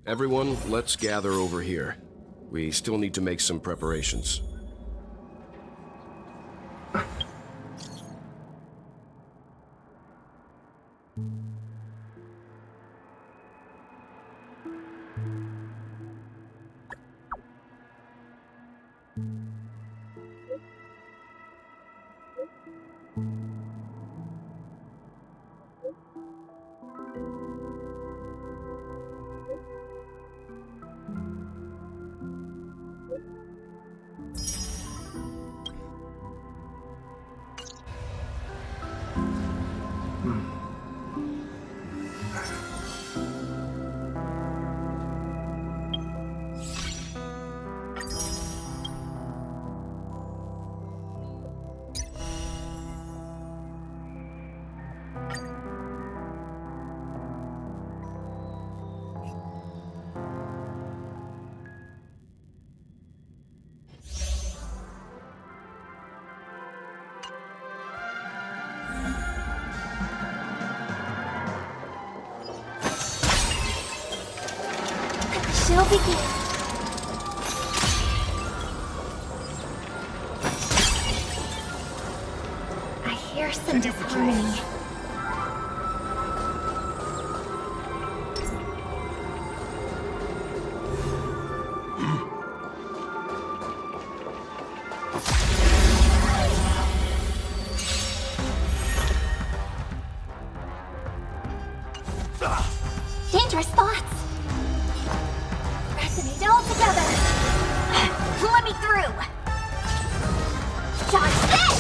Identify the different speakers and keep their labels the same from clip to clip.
Speaker 1: Everyone, let's gather over here. We still need to make some preparations.
Speaker 2: Shall begin. I hear some disharmony. Dangerous thoughts. Resonate all together. Let me through. Dodge this!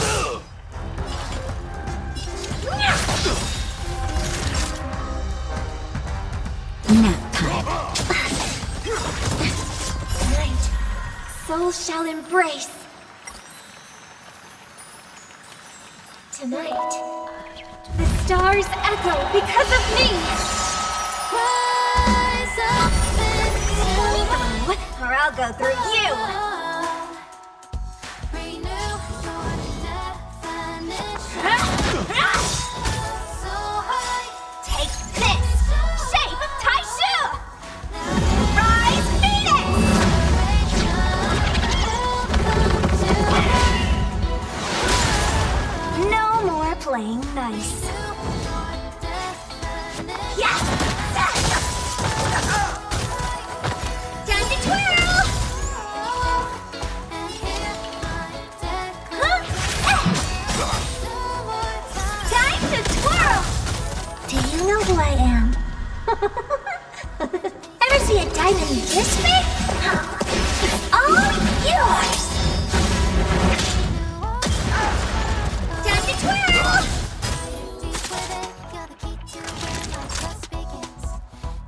Speaker 2: Nap time. Tonight, souls shall embrace. Tonight, the stars echo because of me. Rise up into me, or I'll go through you. Take this, shape of Taishu! Rise, Phoenix! No more playing nice. Yes! Time to twirl! Time to twirl! Do you know who I am? Ever see a diamond dish me? It's all yours! Time to twirl!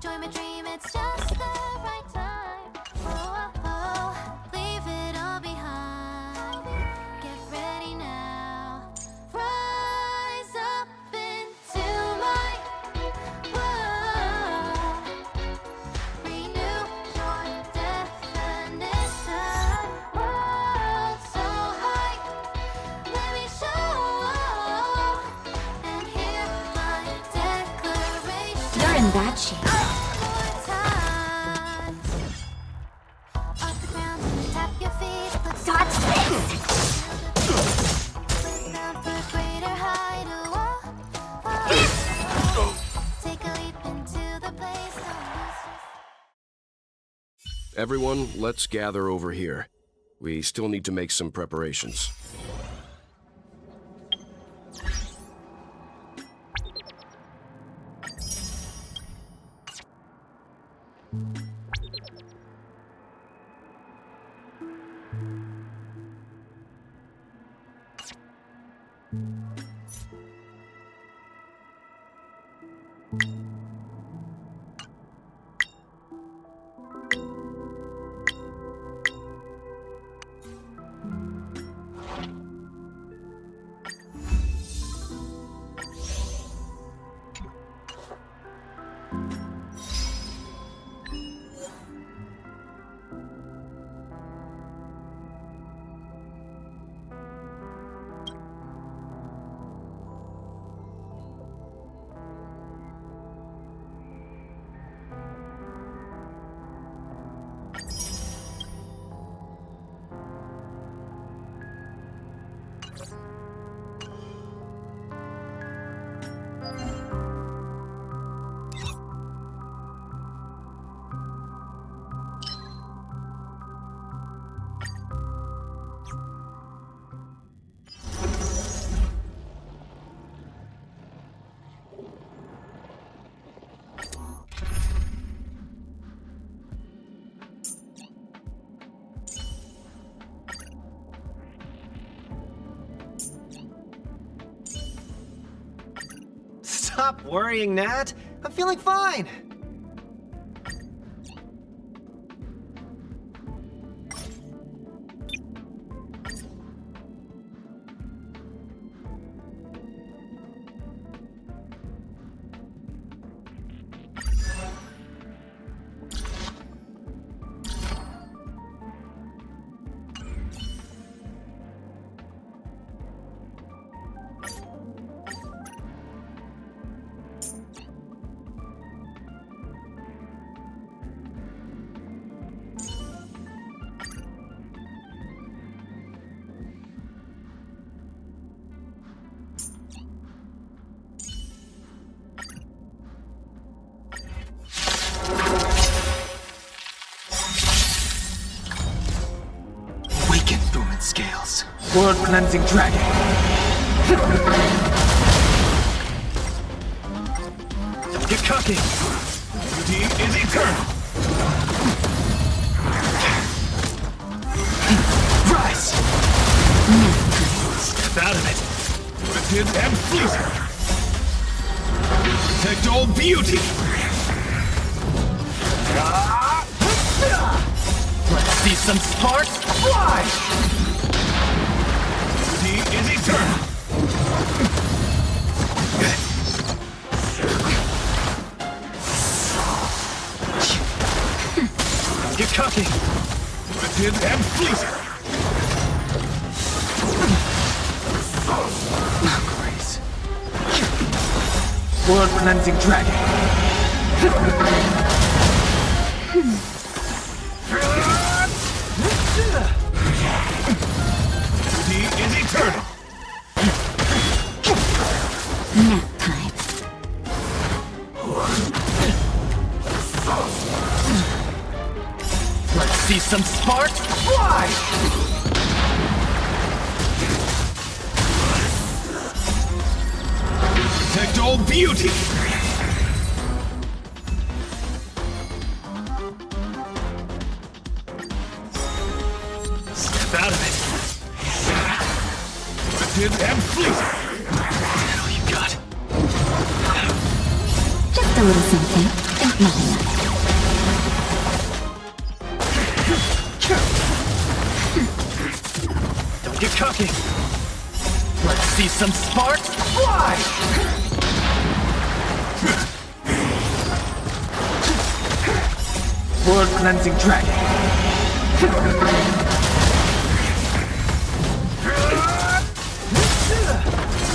Speaker 2: Join my dream, it's just the right time. Oh, oh, oh. Leave it all behind. Get ready now. Rise up into my world. Renew your definition. World so high. Let me show and hear my declaration. You're in bad shape. Dodge this!
Speaker 1: Everyone, let's gather over here. We still need to make some preparations.
Speaker 3: Stop worrying, Nat. I'm feeling fine.
Speaker 4: Scales. World cleansing dragon.
Speaker 3: Don't get cocky. Beauty is eternal.
Speaker 4: Rise.
Speaker 3: Step out of it. Wicked and fleeting. Protect all beauty.
Speaker 4: Let's see some sparks fly.
Speaker 3: Beauty is eternal. Don't get cocky. Wicked and fleeting.
Speaker 4: Grace. World cleansing dragon.
Speaker 3: Beauty is eternal.
Speaker 2: Nap time.
Speaker 4: Let's see some sparks fly.
Speaker 3: Protect all beauty. Step out of it. Wicked and fleeting.
Speaker 4: That's all you got.
Speaker 2: Just a little something. Ain't nothing.
Speaker 3: Don't get cocky.
Speaker 4: Let's see some sparks fly. World cleansing dragon.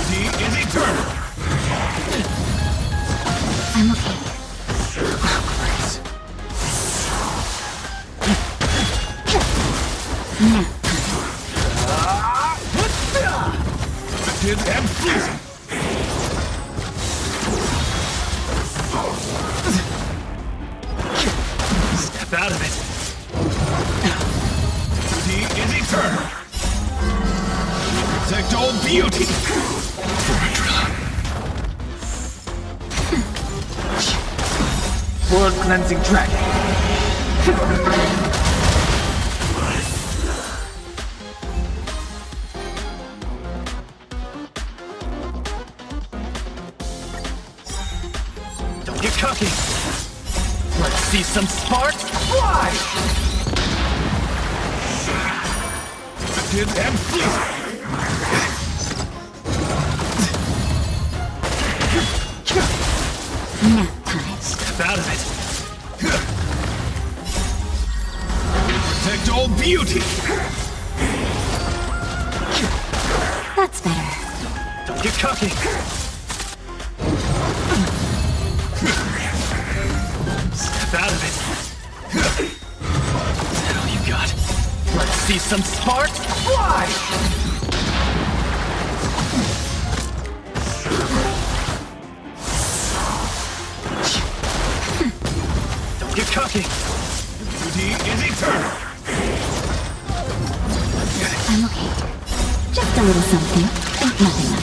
Speaker 3: Beauty is eternal.
Speaker 2: I'm okay.
Speaker 4: Grace.
Speaker 2: Nap.
Speaker 3: Wicked and fleeting. Step out of it. Beauty is eternal. Protect all beauty.
Speaker 4: World cleansing dragon.
Speaker 3: Don't get cocky.
Speaker 4: Let's see some sparks fly.
Speaker 3: Wicked and fleeting.
Speaker 2: Nap time.
Speaker 3: Step out of it. Protect all beauty.
Speaker 2: That's better.
Speaker 3: Don't get cocky. Step out of it.
Speaker 4: That's all you got. Let's see some sparks fly.
Speaker 3: Don't get cocky. Beauty is eternal.
Speaker 2: I'm okay. Just a little something. Ain't nothing.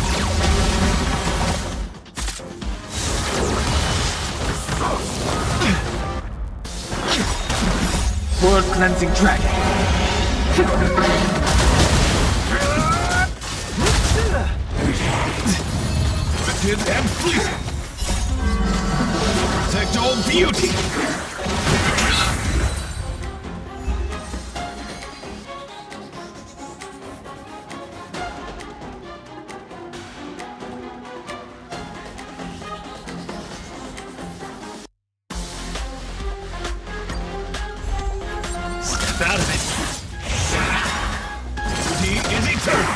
Speaker 4: World cleansing dragon.
Speaker 3: Wicked and fleeting. Protect all beauty!
Speaker 4: Step out of it.
Speaker 3: Beauty is eternal!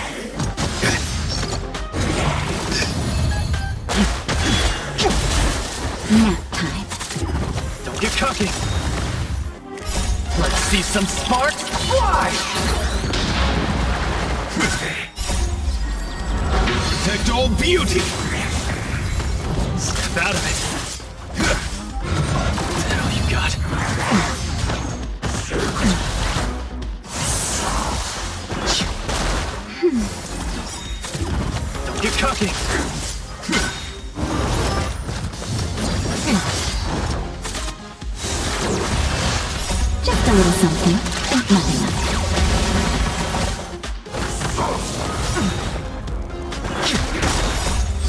Speaker 2: Nap time.
Speaker 4: Don't get cocky. Let's see some sparks fly!
Speaker 3: Protect all beauty!
Speaker 4: Step out of it. What the hell you got? Don't get cocky.
Speaker 2: Just a little something. Think nothing of it.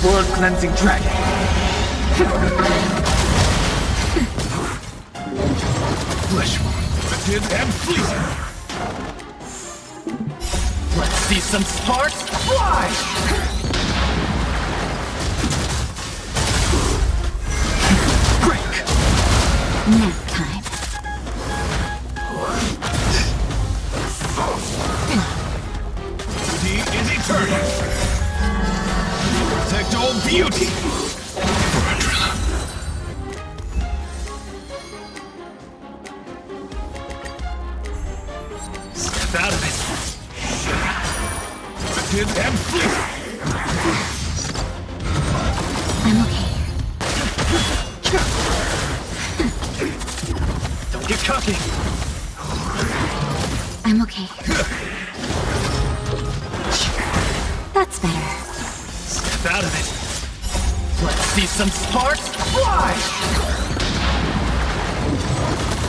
Speaker 4: World cleansing dragon. Flesh wound.
Speaker 3: Limited and fleeting!
Speaker 4: Let's see some sparks fly! Break!
Speaker 2: Nap time.
Speaker 3: Beauty is eternal! Protect all beauty!
Speaker 4: Step out of it.
Speaker 3: Limited and fleeting!
Speaker 2: I'm okay.
Speaker 4: Don't get cocky.
Speaker 2: I'm okay. That's better.
Speaker 4: Step out of it. Let's see some sparks fly!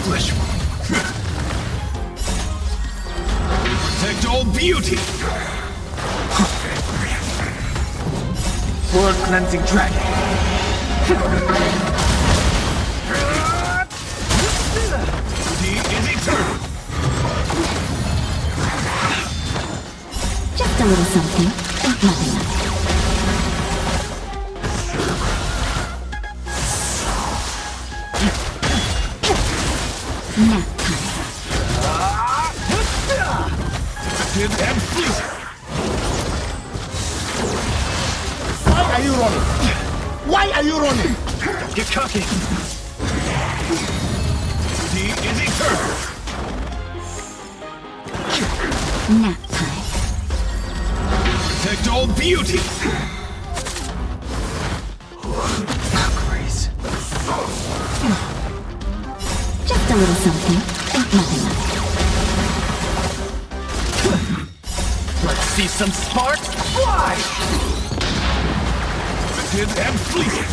Speaker 4: Flesh wound.
Speaker 3: Protect all beauty!
Speaker 4: World cleansing dragon.
Speaker 3: Beauty is eternal!
Speaker 2: Just a little something. Think nothing of it. Nap time.
Speaker 3: Limited and fleeting!
Speaker 5: Why are you running? Why are you running?
Speaker 4: Don't get cocky.
Speaker 3: Beauty is eternal!
Speaker 2: Nap time.
Speaker 3: Protect all beauty!
Speaker 4: Grace.
Speaker 2: Just a little something. Think nothing of it.
Speaker 4: Let's see some sparks fly!
Speaker 3: Limited and fleeting!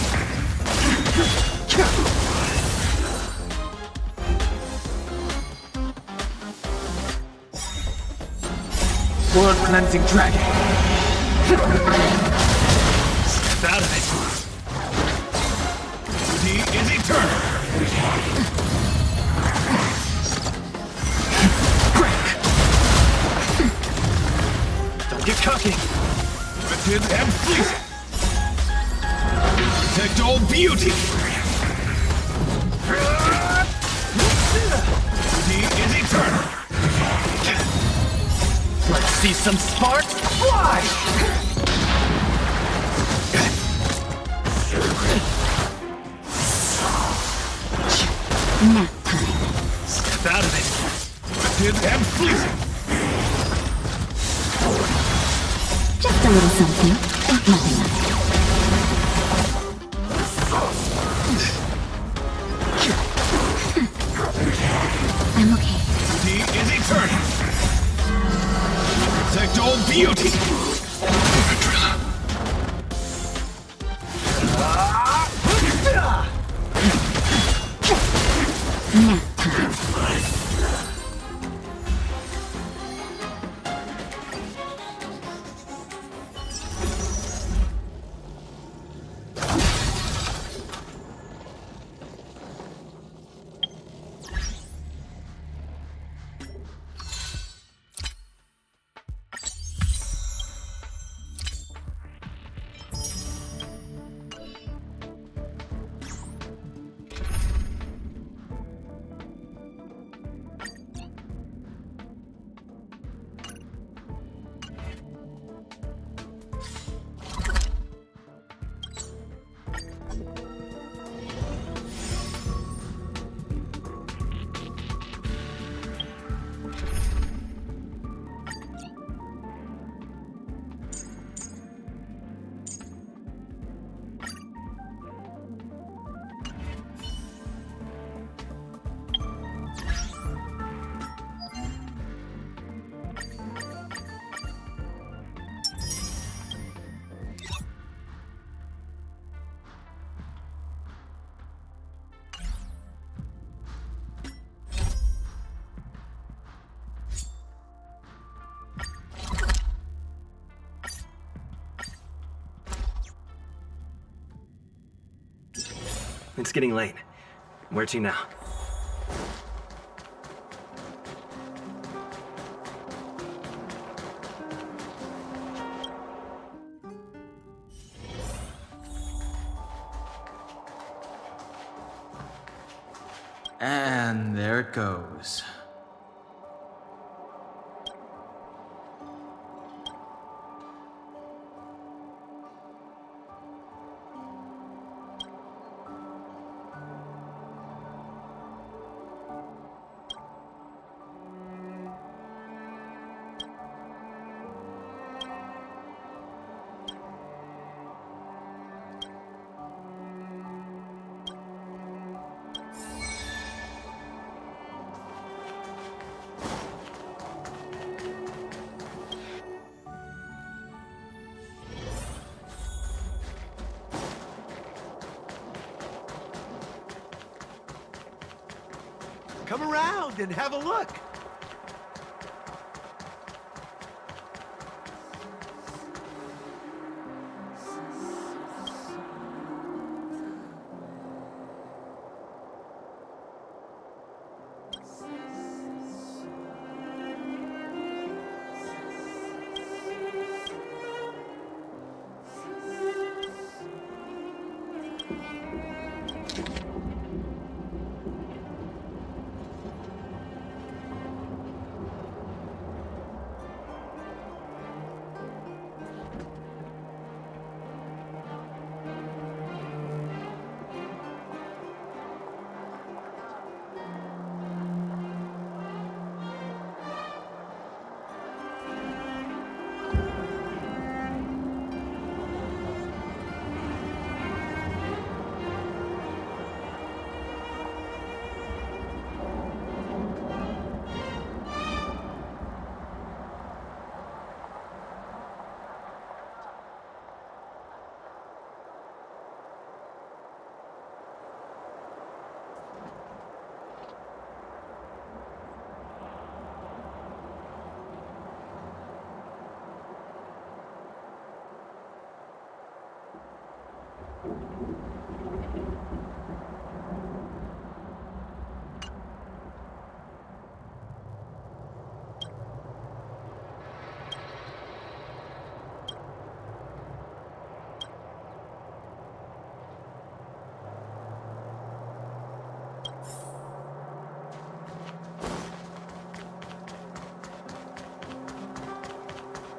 Speaker 4: World cleansing dragon. Step out of it.
Speaker 3: Beauty is eternal!
Speaker 4: Break! Don't get cocky.
Speaker 3: Limited and fleeting! Protect all beauty! Beauty is eternal!
Speaker 4: Let's see some sparks fly!
Speaker 2: Nap time.
Speaker 4: Step out of it.
Speaker 3: Limited and fleeting!
Speaker 2: Just a little something. Think nothing of it. I'm okay.
Speaker 3: Beauty is eternal! Protect all beauty!
Speaker 2: Nap time.
Speaker 3: It's getting late. Where to now?
Speaker 4: And there it goes.
Speaker 6: Come around and have a look.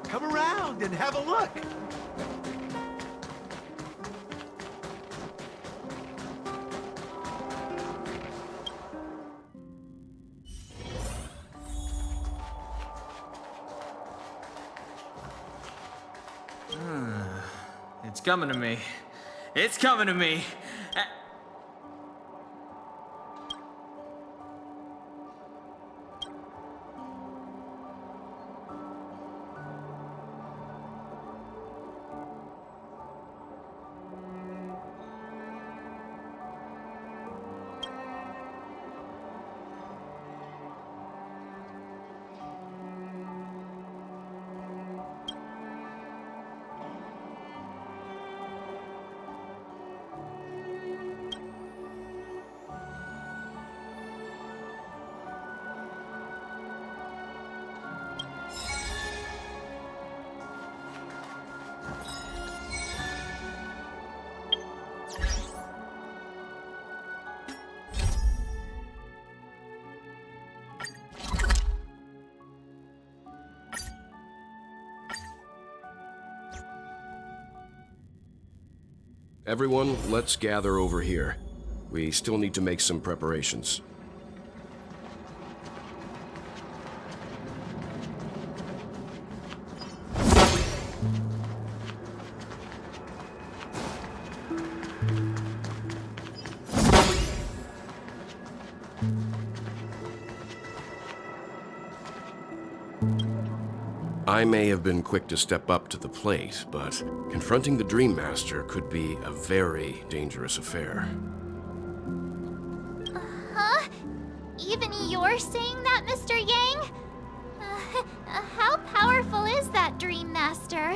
Speaker 6: Come around and have a look.
Speaker 4: It's coming to me. It's coming to me.
Speaker 1: Everyone, let's gather over here. We still need to make some preparations. I may have been quick to step up to the plate, but confronting the Dream Master could be a very dangerous affair.
Speaker 2: Huh? Even you're saying that, Mr. Yang? How powerful is that Dream Master?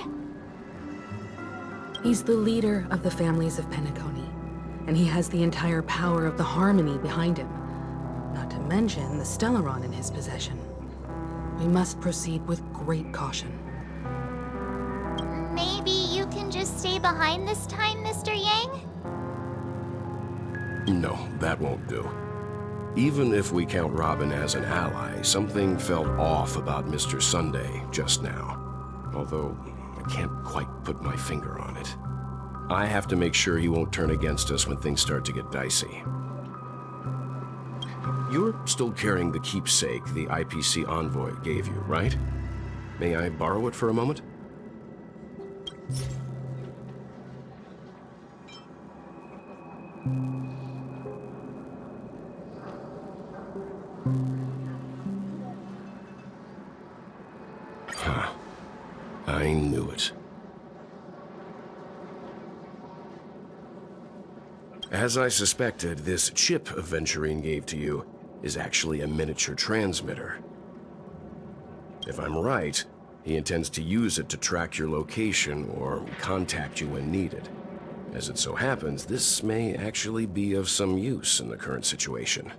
Speaker 7: He's the leader of the families of Penacony, and he has the entire power of the Harmony behind him. Not to mention the Stellaron in his possession. We must proceed with great caution.
Speaker 2: Maybe you can just stay behind this time, Mr. Yang?
Speaker 1: No, that won't do. Even if we count Robin as an ally, something felt off about Mr. Sunday just now. Although, I can't quite put my finger on it. I have to make sure he won't turn against us when things start to get dicey. You're still carrying the keepsake the IPC envoy gave you, right? May I borrow it for a moment? Huh. I knew it. As I suspected, this chip Aventurine gave to you is actually a miniature transmitter. If I'm right, he intends to use it to track your location or contact you when needed. As it so happens, this may actually be of some use in the current situation.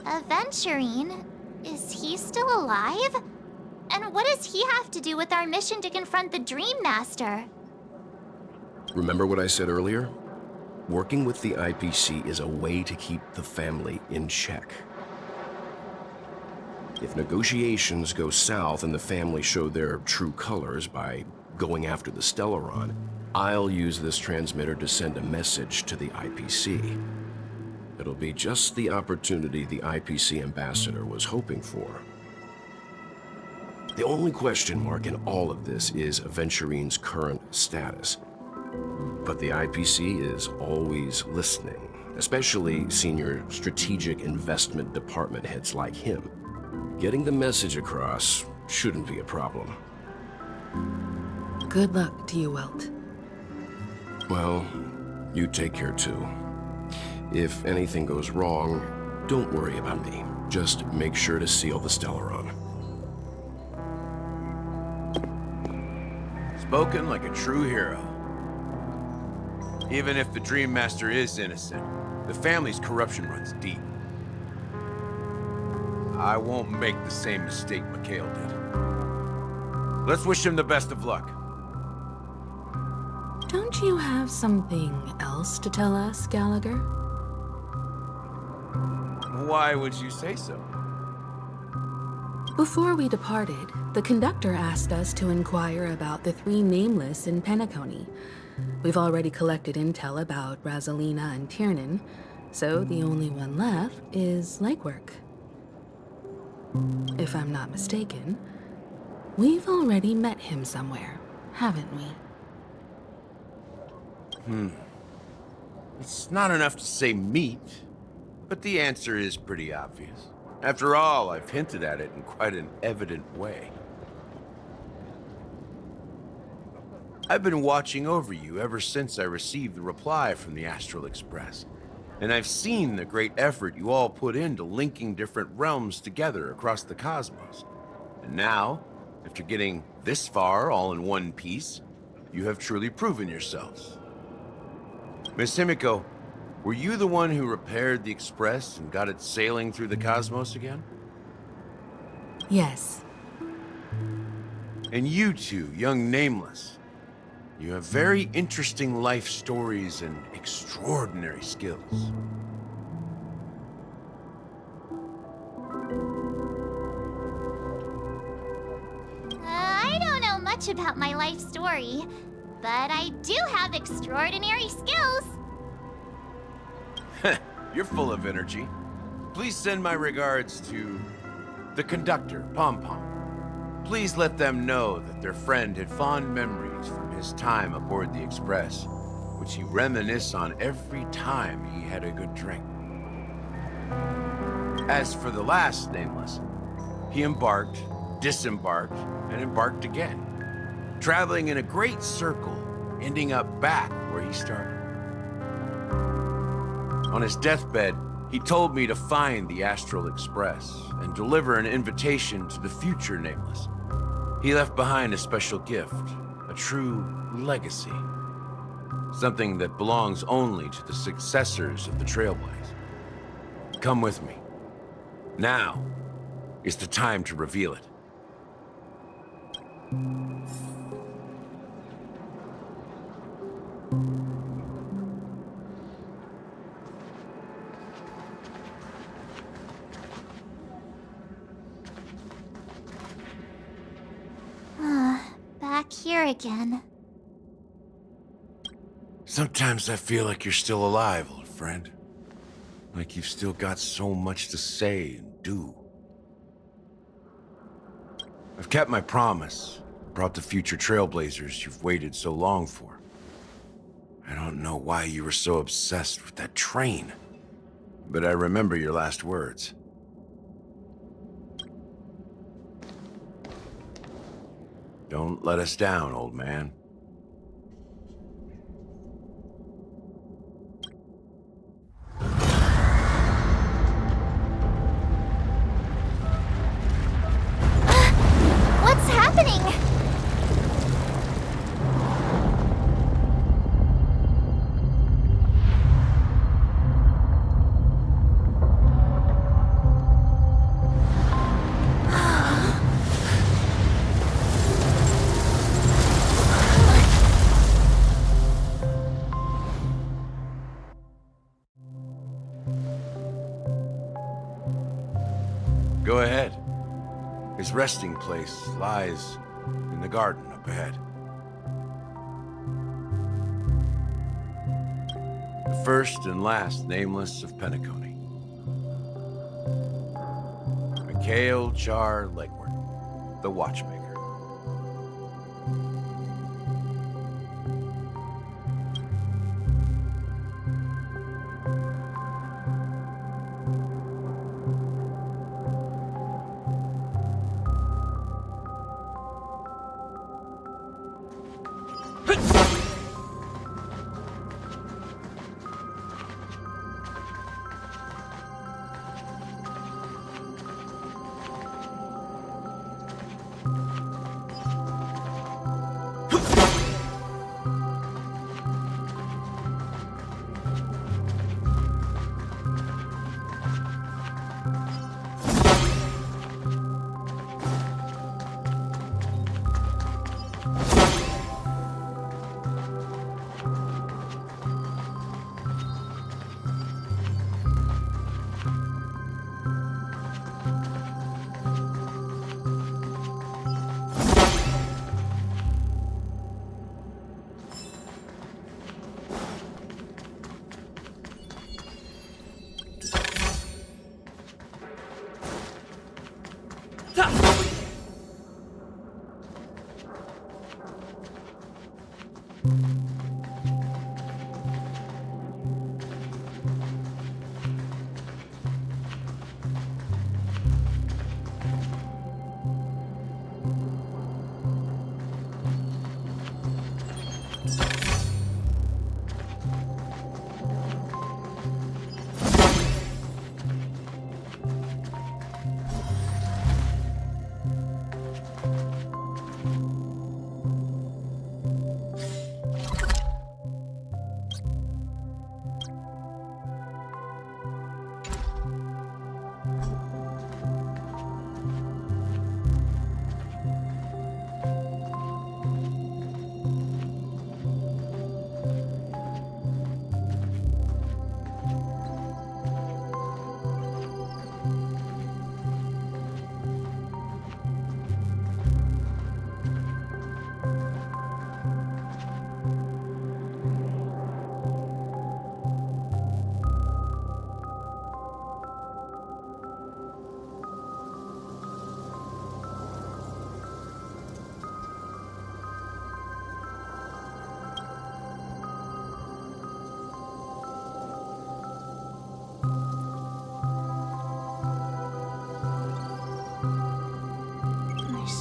Speaker 2: Aventurine? Is he still alive? And what does he have to do with our mission to confront the Dream Master?
Speaker 1: Remember what I said earlier? Working with the IPC is a way to keep the family in check. If negotiations go south and the family show their true colors by going after the Stellaron, I'll use this transmitter to send a message to the IPC. It'll be just the opportunity the IPC ambassador was hoping for. The only question mark in all of this is Aventurine's current status. But the IPC is always listening, especially senior strategic investment department heads like him. Getting the message across shouldn't be a problem.
Speaker 7: Good luck to you, Welt.
Speaker 1: Well, you take care too. If anything goes wrong, don't worry about me. Just make sure to seal the Stellaron.
Speaker 6: Spoken like a true hero. Even if the Dream Master is innocent, the family's corruption runs deep. I won't make the same mistake Mikhail did. Let's wish him the best of luck.
Speaker 7: Don't you have something else to tell us, Gallagher?
Speaker 6: Why would you say so?
Speaker 7: Before we departed, the conductor asked us to inquire about the 3 nameless in Penacony. We've already collected intel about Rosalina and Tiernan, so the only one left is legwork. If I'm not mistaken, we've already met him somewhere, haven't we?
Speaker 6: It's not enough to say meet, but the answer is pretty obvious. After all, I've hinted at it in quite an evident way. I've been watching over you ever since I received the reply from the Astral Express, and I've seen the great effort you all put into linking different realms together across the cosmos. And now, after getting this far all in one piece, you have truly proven yourselves. Miss Himiko, were you the one who repaired the Express and got it sailing through the cosmos again?
Speaker 7: Yes.
Speaker 6: And you two, young Nameless, you have very interesting life stories and extraordinary skills.
Speaker 2: I don't know much about my life story, but I do have extraordinary skills.
Speaker 6: You're full of energy. Please send my regards to the conductor, Pom Pom. Please let them know that their friend had fond memories from his time aboard the Express, which he reminisced on every time he had a good drink. As for the last Nameless, he embarked, disembarked, and embarked again, traveling in a great circle, ending up back where he started. On his deathbed, he told me to find the Astral Express and deliver an invitation to the future Nameless. He left behind a special gift, a true legacy. Something that belongs only to the successors of the Trailblaze. Come with me. Now is the time to reveal it.
Speaker 2: Back here again.
Speaker 6: Sometimes I feel like you're still alive, old friend. Like you've still got so much to say and do. I've kept my promise. Brought the future Trailblazers you've waited so long for. I don't know why you were so obsessed with that train, but I remember your last words. Don't let us down, old man.
Speaker 2: What's happening?
Speaker 6: Go ahead. His resting place lies in the garden up ahead. The first and last nameless of Penacony. Mikhail Char Legward, the watchmaker.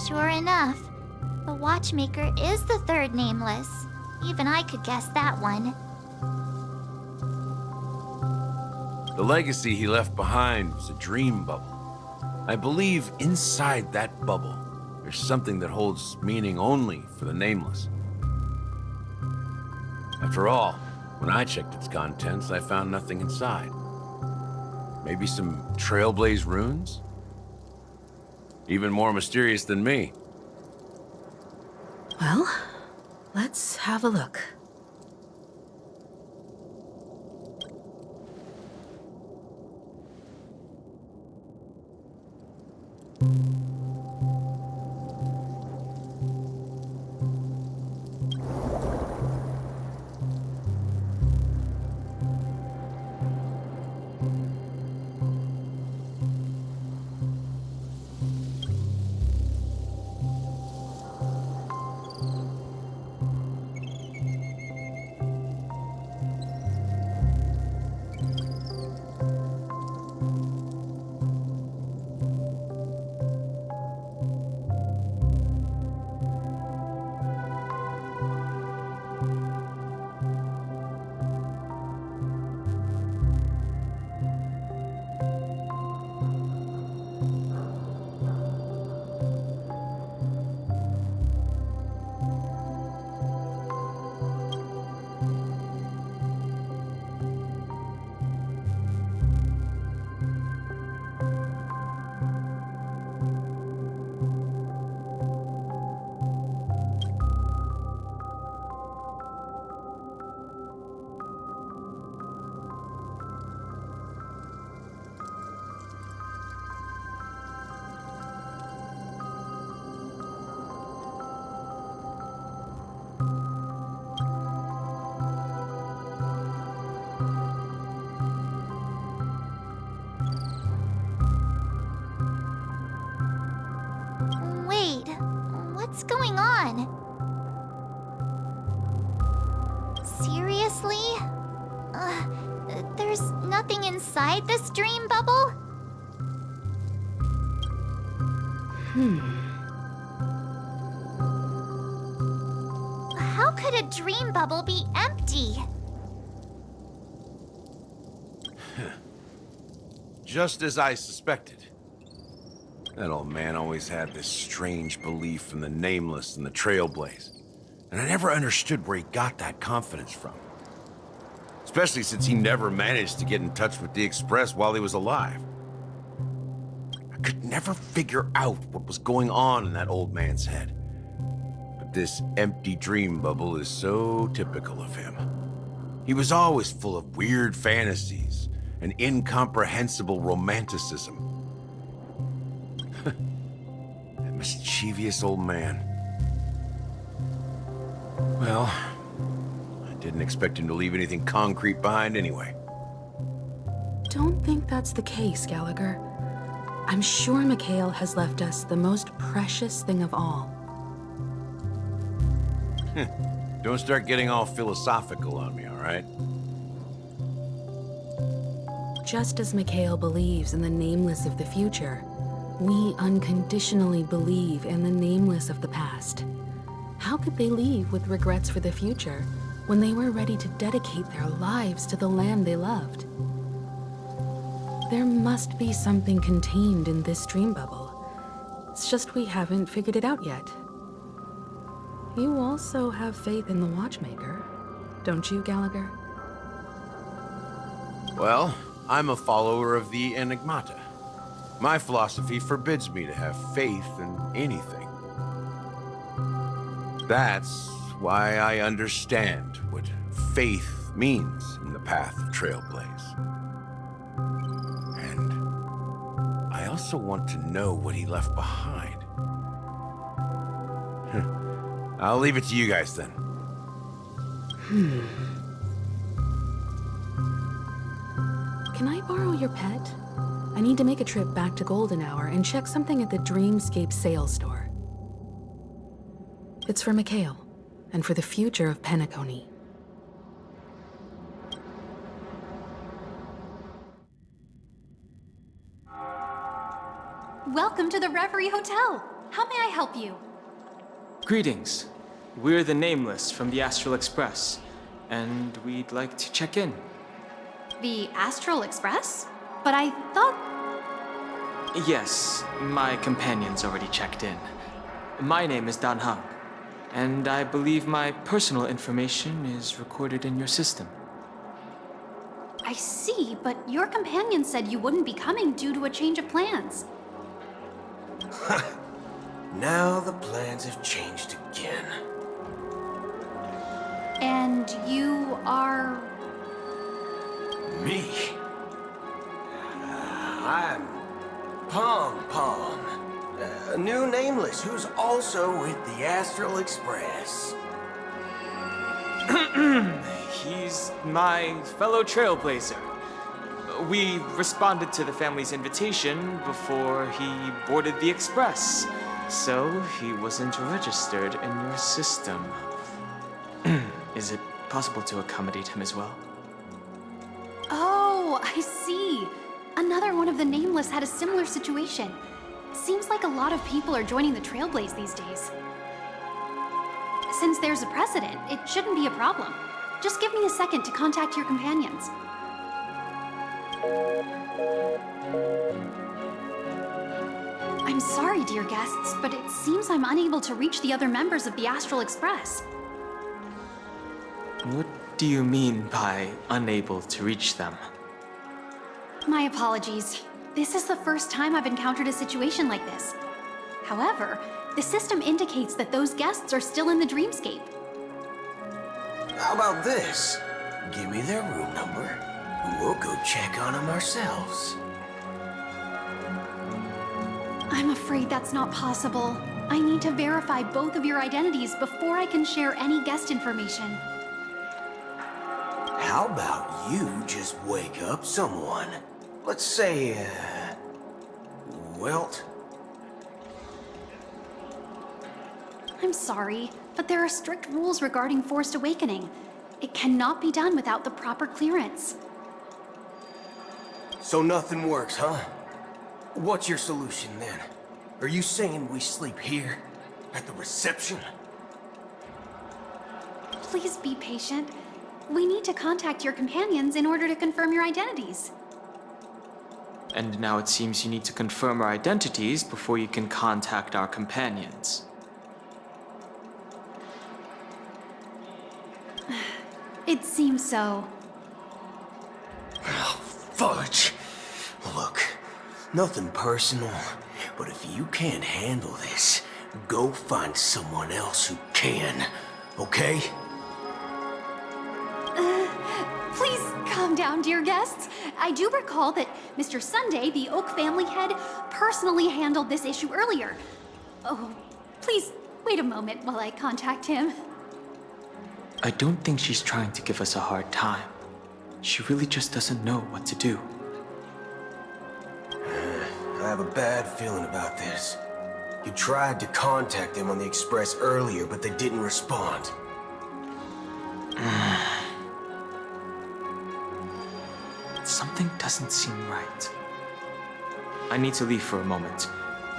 Speaker 2: Sure enough, the watchmaker is the third nameless. Even I could guess that one.
Speaker 6: The legacy he left behind was a dream bubble. I believe inside that bubble, there's something that holds meaning only for the nameless. After all, when I checked its contents, I found nothing inside. Maybe some trailblaze runes? Even more mysterious than me.
Speaker 7: Well, let's have a look.
Speaker 2: Wait, what's going on? Seriously? There's nothing inside this dream bubble? How could a dream bubble be empty?
Speaker 6: Just as I suspected. That old man always had this strange belief in the nameless and the trailblaze. And I never understood where he got that confidence from. Especially since he never managed to get in touch with the Express while he was alive. I could never figure out what was going on in that old man's head. But this empty dream bubble is so typical of him. He was always full of weird fantasies and incomprehensible romanticism. That mischievous old man. Well, I didn't expect him to leave anything concrete behind anyway.
Speaker 7: Don't think that's the case, Gallagher. I'm sure Mikhail has left us the most precious thing of all.
Speaker 6: Don't start getting all philosophical on me, all right?
Speaker 7: Just as Mikhail believes in the nameless of the future, we unconditionally believe in the nameless of the past. How could they leave with regrets for the future when they were ready to dedicate their lives to the land they loved? There must be something contained in this dream bubble. It's just we haven't figured it out yet. You also have faith in the Watchmaker, don't you, Gallagher?
Speaker 6: Well, I'm a follower of the Enigmata. My philosophy forbids me to have faith in anything. That's why I understand what faith means in the path of Trailblaze. And I also want to know what he left behind. I'll leave it to you guys then.
Speaker 7: Can I borrow your pet? I need to make a trip back to Golden Hour and check something at the Dreamscape sales store. It's for Mikhail, and for the future of Penacony.
Speaker 8: Welcome to the Reverie Hotel. How may I help you?
Speaker 9: Greetings. We're the Nameless from the Astral Express, and we'd like to check in.
Speaker 8: The Astral Express? But I thought...
Speaker 9: Yes, my companion's already checked in. My name is Dan. and I believe my personal information is recorded in your system.
Speaker 8: I see, but your companion said you wouldn't be coming due to a change of plans.
Speaker 10: Now the plans have changed again.
Speaker 8: And you are...
Speaker 10: Me? I'm Pom Pom, a new nameless who's also with the Astral Express.
Speaker 9: He's my fellow trailblazer. We responded to the family's invitation before he boarded the express, so he wasn't registered in your system. Is it possible to accommodate him as well?
Speaker 8: Oh, I see. Another one of the Nameless had a similar situation. Seems like a lot of people are joining the Trailblaze these days. Since there's a precedent, it shouldn't be a problem. Just give me a second to contact your companions. I'm sorry, dear guests, but it seems I'm unable to reach the other members of the Astral Express.
Speaker 9: What do you mean by unable to reach them?
Speaker 8: My apologies. This is the first time I've encountered a situation like this. However, the system indicates that those guests are still in the dreamscape.
Speaker 10: How about this? Give me their room number, and we'll go check on them ourselves.
Speaker 8: I'm afraid that's not possible. I need to verify both of your identities before I can share any guest information.
Speaker 10: How about you just wake up someone? Let's say, Wilt?
Speaker 8: I'm sorry, but there are strict rules regarding forced awakening. It cannot be done without the proper clearance.
Speaker 10: So nothing works, huh? What's your solution then? Are you saying we sleep here? At the reception?
Speaker 8: Please be patient. We need to contact your companions in order to confirm your identities.
Speaker 9: And now it seems you need to confirm our identities before you can contact our companions.
Speaker 8: It seems so.
Speaker 10: Oh, fudge. Look, nothing personal, but if you can't handle this, go find someone else who can, okay?
Speaker 8: Please calm down, dear guests. I do recall that Mr. Sunday, the Oak family head, personally handled this issue earlier. Oh, please wait a moment while I contact him.
Speaker 9: I don't think she's trying to give us a hard time. She really just doesn't know what to do.
Speaker 10: I have a bad feeling about this. You tried to contact them on the Express earlier, but they didn't respond.
Speaker 9: Something doesn't seem right. I need to leave for a moment.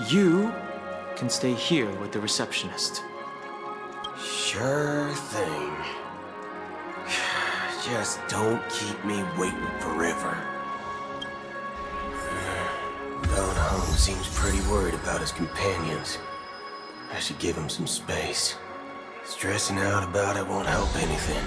Speaker 9: You can stay here with the receptionist.
Speaker 10: Sure thing. Just don't keep me waiting forever. Going home seems pretty worried about his companions. I should give him some space. Stressing out about it won't help anything.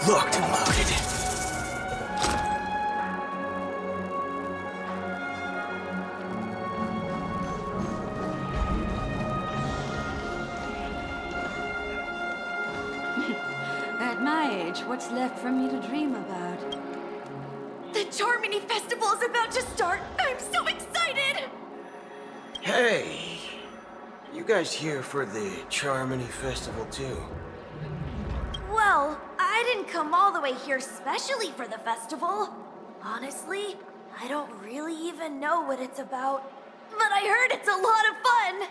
Speaker 10: Locked and loaded.
Speaker 11: At my age, what's left for me to dream about?
Speaker 2: The Charmony Festival is about to start! I'm so excited!
Speaker 10: Hey, you guys here for the Charmony Festival too?
Speaker 2: Well, I didn't come all the way here specially for the festival. Honestly, I don't really even know what it's about. But I heard it's a lot of fun!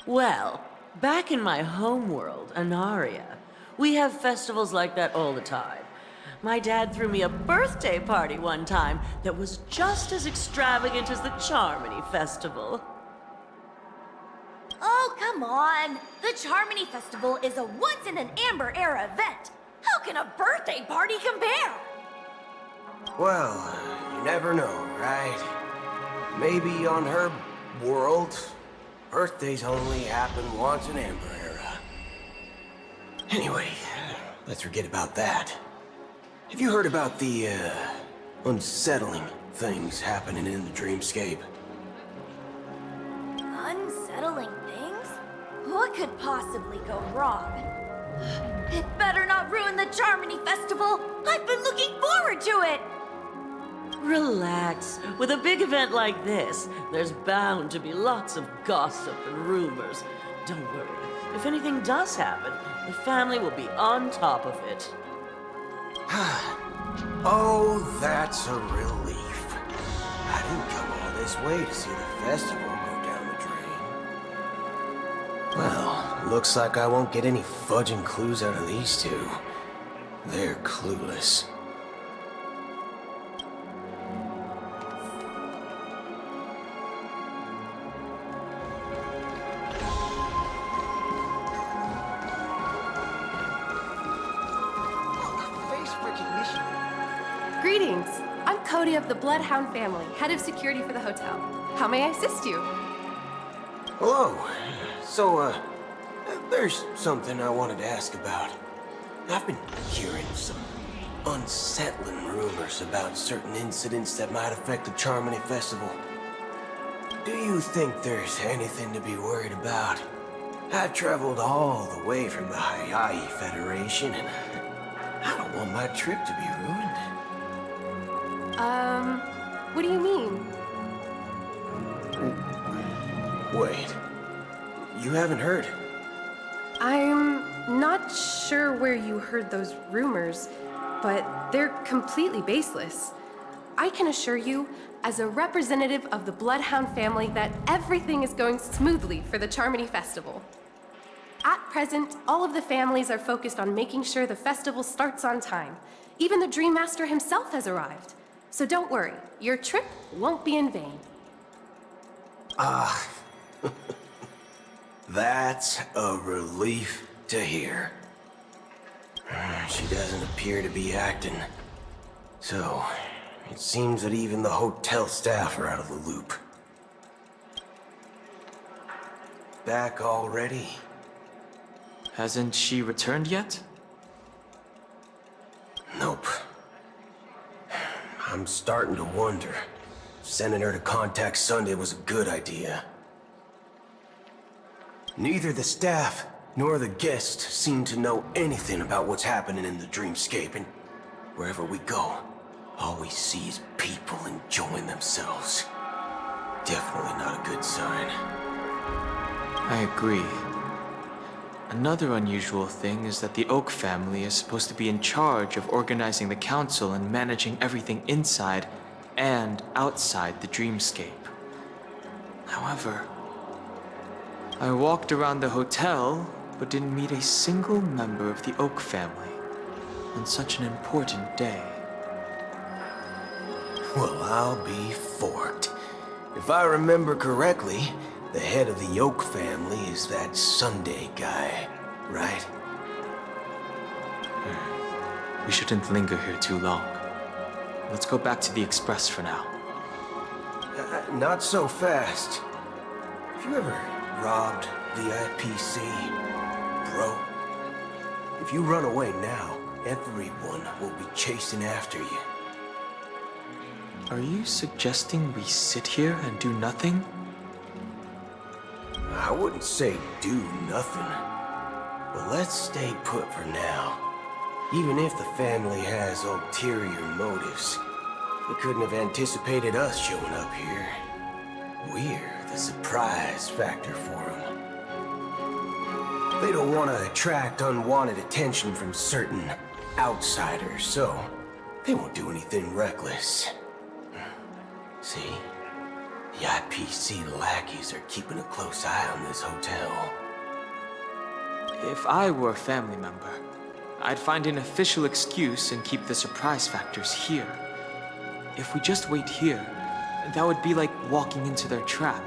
Speaker 11: Well, back in my homeworld, Anaria, we have festivals like that all the time. My dad threw me a birthday party one time that was just as extravagant as the Charmony Festival.
Speaker 2: Oh, come on! The Charmony Festival is a once-in-an-Amber Era event! How can a birthday party compare?
Speaker 10: Well, you never know, right? Maybe on her world, birthdays only happen once in Amber Era. Anyway, let's forget about that. Have you heard about the, unsettling things happening in the dreamscape?
Speaker 2: Unsettling things? What could possibly go wrong? It better not ruin the Charmony Festival! I've been looking forward to it!
Speaker 11: Relax. With a big event like this, there's bound to be lots of gossip and rumors. Don't worry. If anything does happen, the family will be on top of it.
Speaker 10: Oh, that's a relief. I didn't come all this way to see the festival go down the drain. Well, looks like I won't get any fudging clues out of these two. They're clueless.
Speaker 12: Greetings! I'm Cody of the Bloodhound family, head of security for the hotel. How may I assist you?
Speaker 10: Hello. So, there's something I wanted to ask about. I've been hearing some unsettling rumors about certain incidents that might affect the Charmony Festival. Do you think there's anything to be worried about? I've traveled all the way from the Hayahi Federation, and I don't want my trip to be ruined.
Speaker 12: What do you mean?
Speaker 10: Wait. You haven't heard?
Speaker 12: I'm not sure where you heard those rumors, but they're completely baseless. I can assure you, as a representative of the Bloodhound family, that everything is going smoothly for the Charmony Festival. At present, all of the families are focused on making sure the festival starts on time. Even the Dream Master himself has arrived. So don't worry, your trip won't be in vain.
Speaker 10: That's a relief to hear. She doesn't appear to be acting. So, it seems that even the hotel staff are out of the loop. Back already?
Speaker 9: Hasn't she returned yet?
Speaker 10: Nope. I'm starting to wonder. Sending her to contact Sunday was a good idea. Neither the staff nor the guests seem to know anything about what's happening in the dreamscape, and wherever we go, all we see is people enjoying themselves. Definitely not a good sign.
Speaker 9: I agree. Another unusual thing is that the Oak family is supposed to be in charge of organizing the council and managing everything inside and outside the dreamscape. However, I walked around the hotel but didn't meet a single member of the Oak family on such an important day.
Speaker 10: Well, I'll be forked. If I remember correctly, the head of the Oak family is that Sunday guy, right?
Speaker 9: We shouldn't linger here too long. Let's go back to the Express for now.
Speaker 10: Not so fast. Have you ever robbed the IPC, bro? If you run away now, everyone will be chasing after you.
Speaker 9: Are you suggesting we sit here and do nothing?
Speaker 10: I wouldn't say do nothing, but let's stay put for now. Even if the family has ulterior motives, they couldn't have anticipated us showing up here. We're the surprise factor for them. They don't want to attract unwanted attention from certain outsiders, so They won't do anything reckless. See? The IPC lackeys are keeping a close eye on this hotel.
Speaker 9: If I were a family member, I'd find an official excuse and keep the surprise factors here. If we just wait here, that would be like walking into their trap.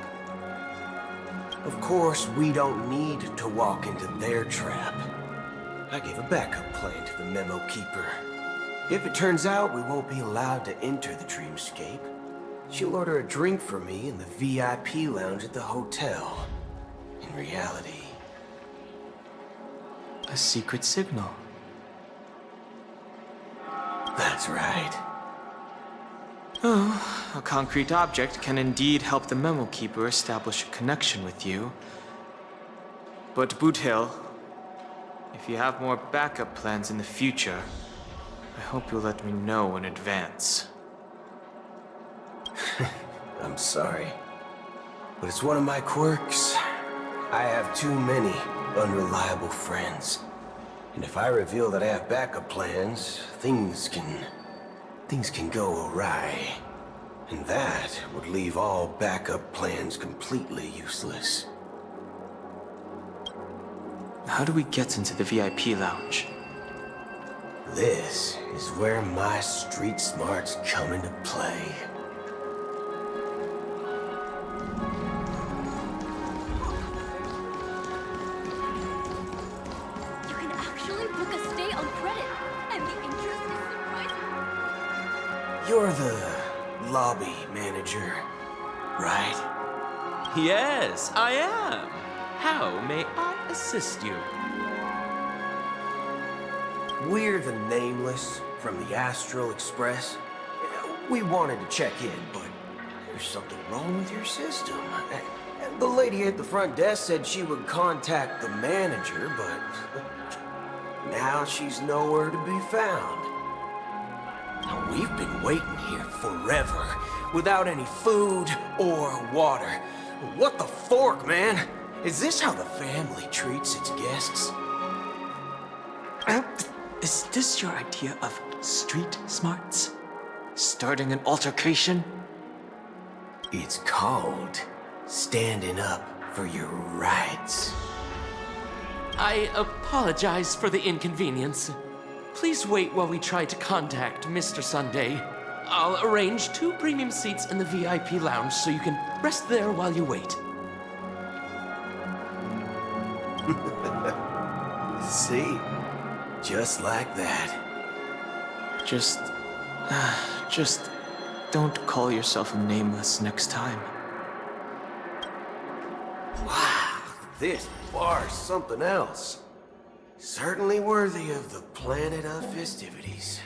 Speaker 10: Of course, we don't need to walk into their trap. I gave a backup plan to the memo keeper. If it turns out we won't be allowed to enter the dreamscape, she'll order a drink for me in the VIP lounge at the hotel. In reality...
Speaker 9: a secret signal.
Speaker 10: That's right.
Speaker 9: Oh, a concrete object can indeed help the memo keeper establish a connection with you. But Boot Hill, if you have more backup plans in the future, I hope you'll let me know in advance.
Speaker 10: I'm sorry, but it's one of my quirks. I have too many unreliable friends. And if I reveal that I have backup plans, things can go awry. And that would leave all backup plans completely useless.
Speaker 9: How do we get into the VIP lounge?
Speaker 10: This is where my street smarts come into play.
Speaker 8: You can actually book a stay on credit, and the interest is surprising.
Speaker 10: You're the lobby manager, right?
Speaker 13: Yes, I am. How may I assist you?
Speaker 10: We're the Nameless from the Astral Express. We wanted to check in, but there's something wrong with your system. The lady at the front desk said she would contact the manager, but now she's nowhere to be found. Now, we've been waiting here forever, without any food or water. What the fork, man? Is this how the family treats its guests?
Speaker 9: Is this your idea of street smarts? Starting an altercation?
Speaker 10: It's called standing up for your rights.
Speaker 13: I apologize for the inconvenience. Please wait while we try to contact Mr. Sunday. I'll arrange 2 premium seats in the VIP lounge so you can rest there while you wait.
Speaker 10: See? Just like that.
Speaker 9: Just don't call yourself a Nameless next time.
Speaker 10: Wow, this bar's something else. Certainly worthy of the planet of festivities.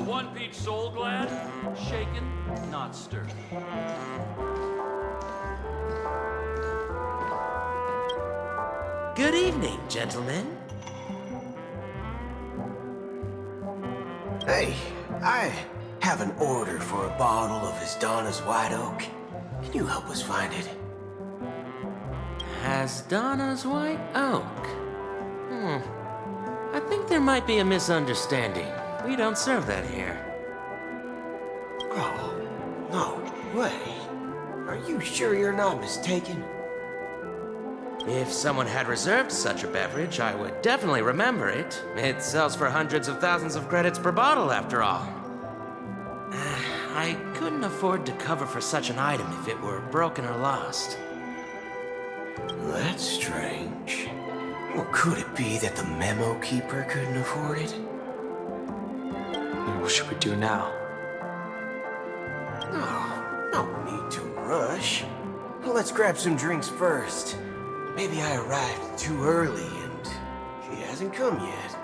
Speaker 13: One peach soul glad, shaken, not stirred. Good evening, gentlemen.
Speaker 10: Hey, I have an order for a bottle of Donna's White Oak. Can you help us find it?
Speaker 13: Donna's White Oak? I think there might be a misunderstanding. We don't serve that here.
Speaker 10: Oh, no way. Are you sure you're not mistaken?
Speaker 13: If someone had reserved such a beverage, I would definitely remember it. It sells for hundreds of thousands of credits per bottle, after all. I couldn't afford to cover for such an item if it were broken or lost.
Speaker 10: That's strange. Well, could it be that the memo keeper couldn't afford it?
Speaker 9: And what should we do now?
Speaker 10: Oh, no need to rush. Well, let's grab some drinks first. Maybe I arrived too early and she hasn't come yet.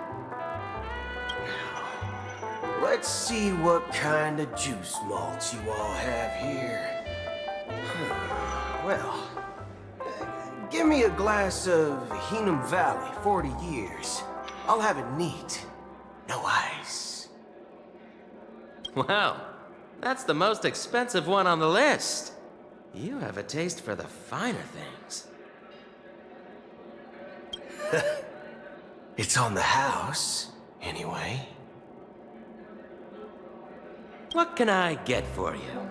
Speaker 10: Now, let's see what kind of juice malts you all have here. Well, give me a glass of Heenum Valley, 40 years. I'll have it neat. No ice.
Speaker 13: Well, That's the most expensive one on the list. You have a taste for the finer things.
Speaker 10: It's on the house, anyway.
Speaker 13: What can I get for you?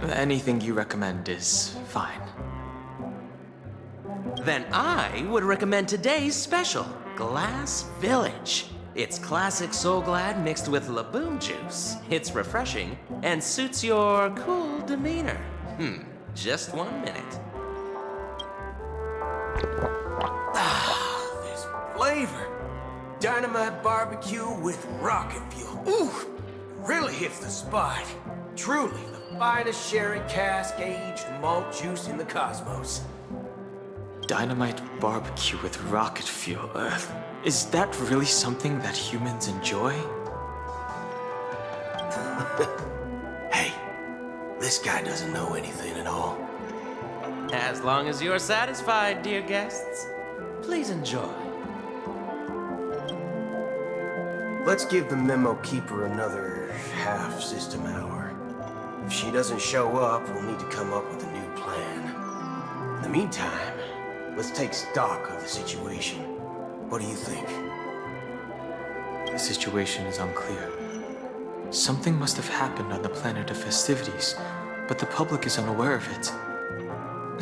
Speaker 9: Anything you recommend is fine.
Speaker 13: Then I would recommend today's special, Glass Village. It's classic Soul Glad mixed with Laboon juice. It's refreshing and suits your cool demeanor. Just 1 minute.
Speaker 10: This flavor. Dynamite barbecue with rocket fuel. Ooh, really hits the spot. Truly the finest sherry cask aged malt juice in the cosmos.
Speaker 9: Dynamite barbecue with rocket fuel. Is that really something that humans enjoy?
Speaker 10: Hey, this guy doesn't know anything at all.
Speaker 13: As long as you're satisfied, dear guests, please enjoy.
Speaker 10: Let's give the memo keeper another half-system hour. If she doesn't show up, we'll need to come up with a new plan. In the meantime, let's take stock of the situation. What do you think?
Speaker 9: The situation is unclear. Something must have happened on the planet of festivities, but the public is unaware of it.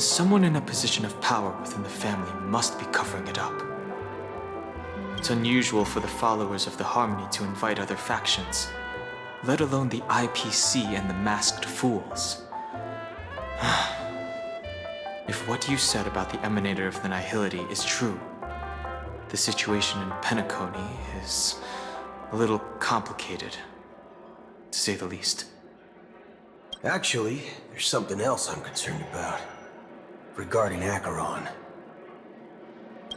Speaker 9: Someone in a position of power within the family must be covering it up. It's unusual for the followers of the Harmony to invite other factions, let alone the IPC and the Masked Fools. If what you said about the Emanator of the Nihility is true, the situation in Penacony is a little complicated, to say the least.
Speaker 10: Actually, there's something else I'm concerned about. Regarding Acheron.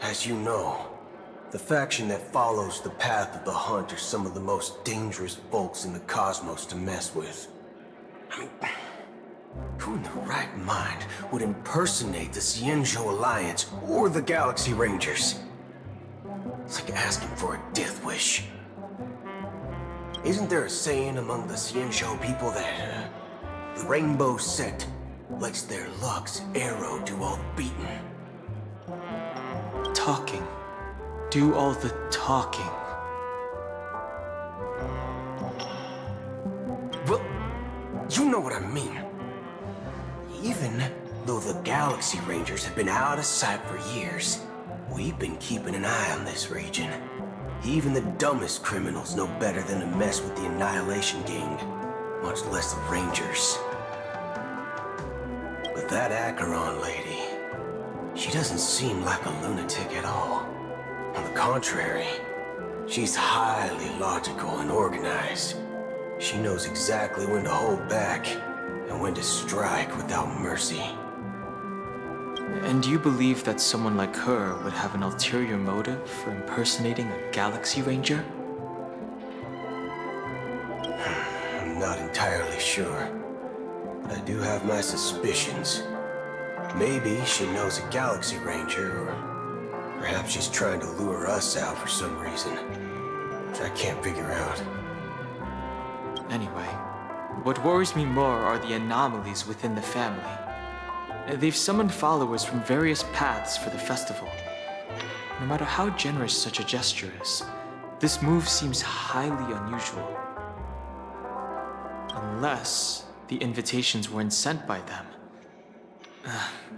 Speaker 10: As you know, the faction that follows the path of the Hunt are some of the most dangerous folks in the cosmos to mess with. I mean, who in the right mind would impersonate the Cienjo Alliance or the Galaxy Rangers? It's like asking for a death wish. Isn't there a saying among the Cienjo people that the Rainbow Sect lets their luck's arrow do all the beating?
Speaker 9: Talking. Do all the talking.
Speaker 10: Well, you know what I mean. Even though the Galaxy Rangers have been out of sight for years, we've been keeping an eye on this region. Even the dumbest criminals know better than to mess with the Annihilation Gang, much less the Rangers. But that Acheron lady, she doesn't seem like a lunatic at all. On the contrary, she's highly logical and organized. She knows exactly when to hold back and when to strike without mercy.
Speaker 9: And you believe that someone like her would have an ulterior motive for impersonating a Galaxy Ranger?
Speaker 10: I'm not entirely sure, but I do have my suspicions. Maybe she knows a Galaxy Ranger, or perhaps she's trying to lure us out for some reason, which I can't figure out.
Speaker 9: Anyway, what worries me more are the anomalies within the family. They've summoned followers from various paths for the festival. No matter how generous such a gesture is, this move seems highly unusual. Unless the invitations weren't sent by them.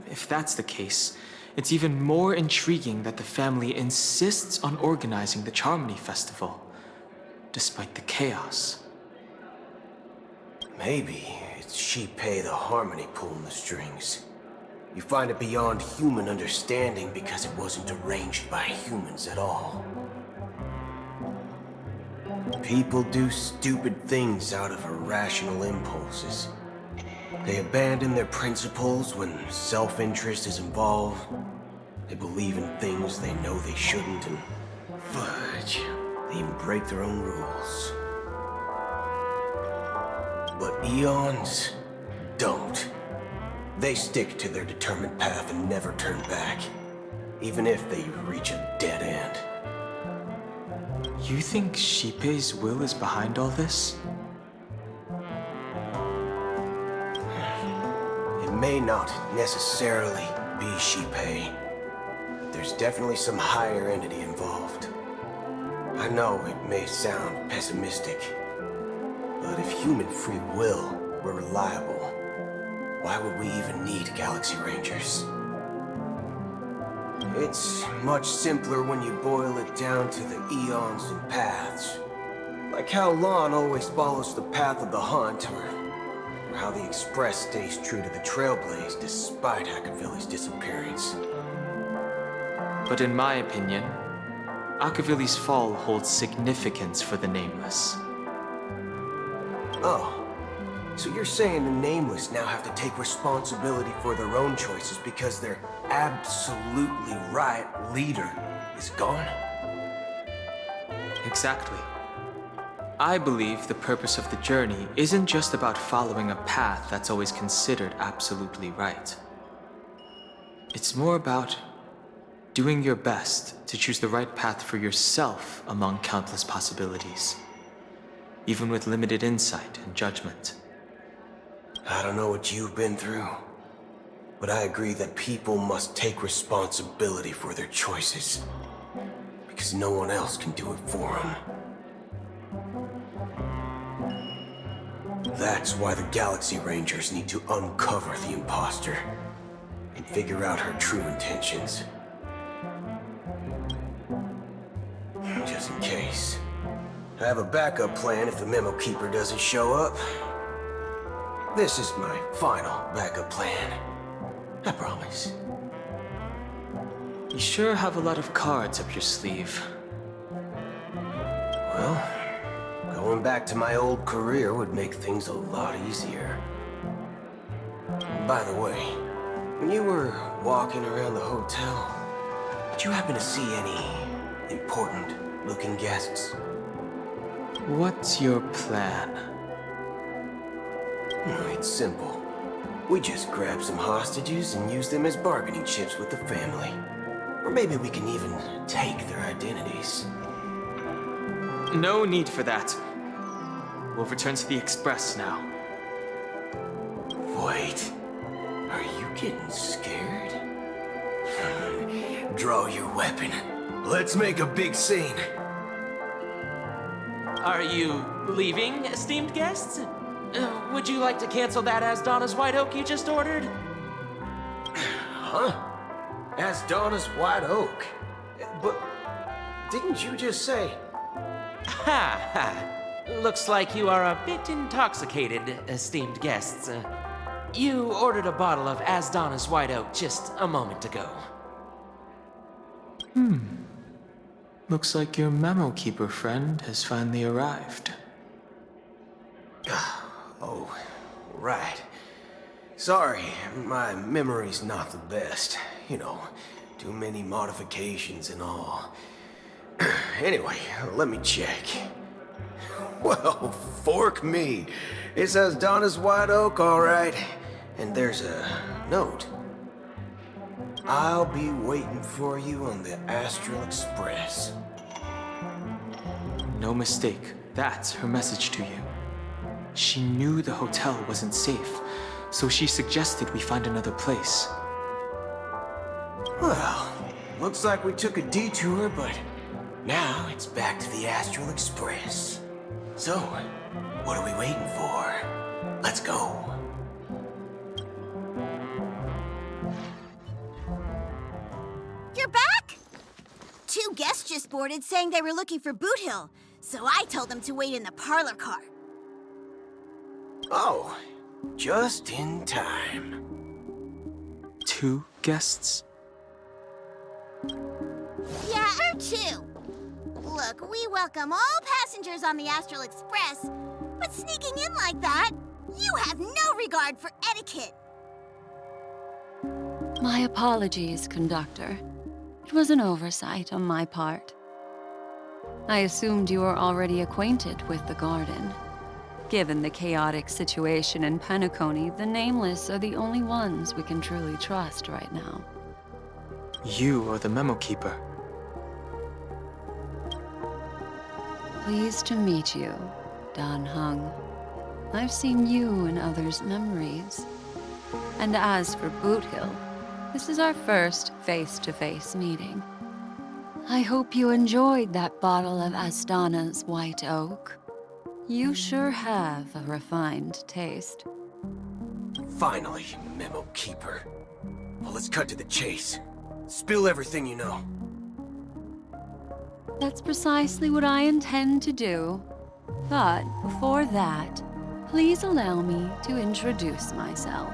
Speaker 9: If that's the case, it's even more intriguing that the family insists on organizing the Charmony Festival, despite the chaos.
Speaker 10: Maybe it's Shipei the Harmony pulling the strings. You find it beyond human understanding because it wasn't arranged by humans at all. People do stupid things out of irrational impulses. They abandon their principles when self-interest is involved. They believe in things they know they shouldn't, and fudge, they even break their own rules. But Eons don't. They stick to their determined path and never turn back, even if they reach a dead end.
Speaker 9: You think Shipei's will is behind all this?
Speaker 10: may not necessarily be Shipei. There's definitely some higher entity involved. I know it may sound pessimistic, but if human free will were reliable, why would we even need Galaxy Rangers? It's much simpler when you boil it down to the eons and paths. Like how Lon always follows the path of the hunt, or how the Express stays true to the Trailblaze despite Akavili's disappearance.
Speaker 9: But in my opinion, Akavili's fall holds significance for the Nameless.
Speaker 10: Oh, so you're saying the Nameless now have to take responsibility for their own choices because their absolutely right leader is gone?
Speaker 9: Exactly. I believe the purpose of the journey isn't just about following a path that's always considered absolutely right. It's more about doing your best to choose the right path for yourself among countless possibilities, even with limited insight and judgment.
Speaker 10: I don't know what you've been through, but I agree that people must take responsibility for their choices, because no one else can do it for them. That's why the Galaxy Rangers need to uncover the imposter and figure out her true intentions. Just in case. I have a backup plan if the Memo Keeper doesn't show up. This is my final backup plan. I promise.
Speaker 9: You sure have a lot of cards up your sleeve.
Speaker 10: Well, going back to my old career would make things a lot easier. By the way, when you were walking around the hotel, did you happen to see any important-looking guests?
Speaker 9: What's your plan?
Speaker 10: It's simple. We just grab some hostages and use them as bargaining chips with the family. Or maybe we can even take their identities.
Speaker 9: No need for that. We'll return to the Express now.
Speaker 10: Wait. Are you getting scared? Draw your weapon. Let's make a big scene.
Speaker 13: Are you leaving, esteemed guests? Would you like to cancel that As Donna's White Oak you just ordered?
Speaker 10: Huh? As Donna's White Oak? But didn't you just say...
Speaker 13: Ha ha! Looks like you are a bit intoxicated, esteemed guests. You ordered a bottle of As Donna's White Oak just a moment ago.
Speaker 9: Looks like your Memo Keeper friend has finally arrived.
Speaker 10: Oh, right. Sorry, my memory's not the best. You know, too many modifications and all. Anyway, let me check. Well, fork me. It says Donna's White Oak, all right. And there's a note. I'll be waiting for you on the Astral Express.
Speaker 9: No mistake. That's her message to you. She knew the hotel wasn't safe, so she suggested we find another place.
Speaker 10: Well, looks like we took a detour, but now it's back to the Astral Express. So, what are we waiting for? Let's go.
Speaker 2: You're back? Two guests just boarded saying they were looking for Boot Hill, so I told them to wait in the parlor car.
Speaker 10: Oh, just in time.
Speaker 9: 2 guests?
Speaker 2: Yeah, or 2. Look, we welcome all passengers on the Astral Express, but sneaking in like that, you have no regard for etiquette.
Speaker 14: My apologies, conductor. It was an oversight on my part. I assumed you were already acquainted with the garden. Given the chaotic situation in Penacony, the Nameless are the only ones we can truly trust right now.
Speaker 9: You are the Memo Keeper.
Speaker 14: Pleased to meet you, Dan Hung. I've seen you in others' memories. And as for Boot Hill, this is our first face-to-face meeting. I hope you enjoyed that bottle of Astana's white oak. You sure have a refined taste.
Speaker 10: Finally, Memo Keeper. Well, let's cut to the chase. Spill everything you know.
Speaker 14: That's precisely what I intend to do. But before that, please allow me to introduce myself.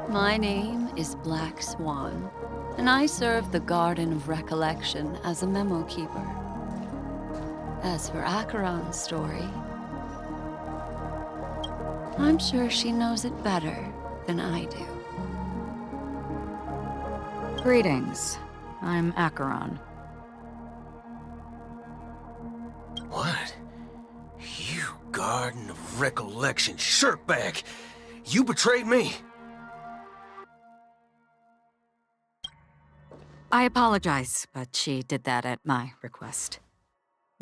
Speaker 14: My name is Black Swan, and I serve the Garden of Recollection as a memo keeper. As for Acheron's story, I'm sure she knows it better than I do.
Speaker 15: Greetings. I'm Acheron.
Speaker 10: What? You Garden of Recollection shirtbag! You betrayed me!
Speaker 15: I apologize, but she did that at my request.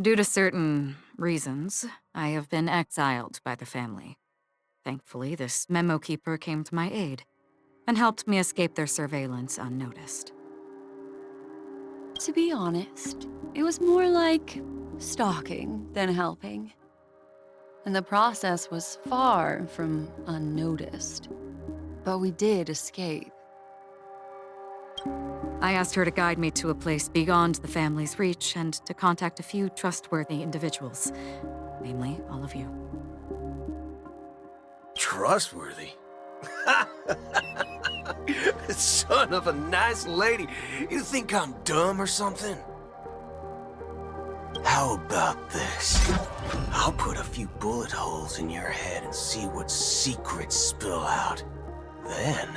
Speaker 15: Due to certain reasons, I have been exiled by the family. Thankfully, this memo keeper came to my aid and helped me escape their surveillance unnoticed.
Speaker 14: To be honest, it was more like stalking than helping. And the process was far from unnoticed. But we did escape.
Speaker 15: I asked her to guide me to a place beyond the family's reach and to contact a few trustworthy individuals, namely all of you.
Speaker 10: Trustworthy? Son of a nice lady. You think I'm dumb or something? How about this? I'll put a few bullet holes in your head and see what secrets spill out. Then,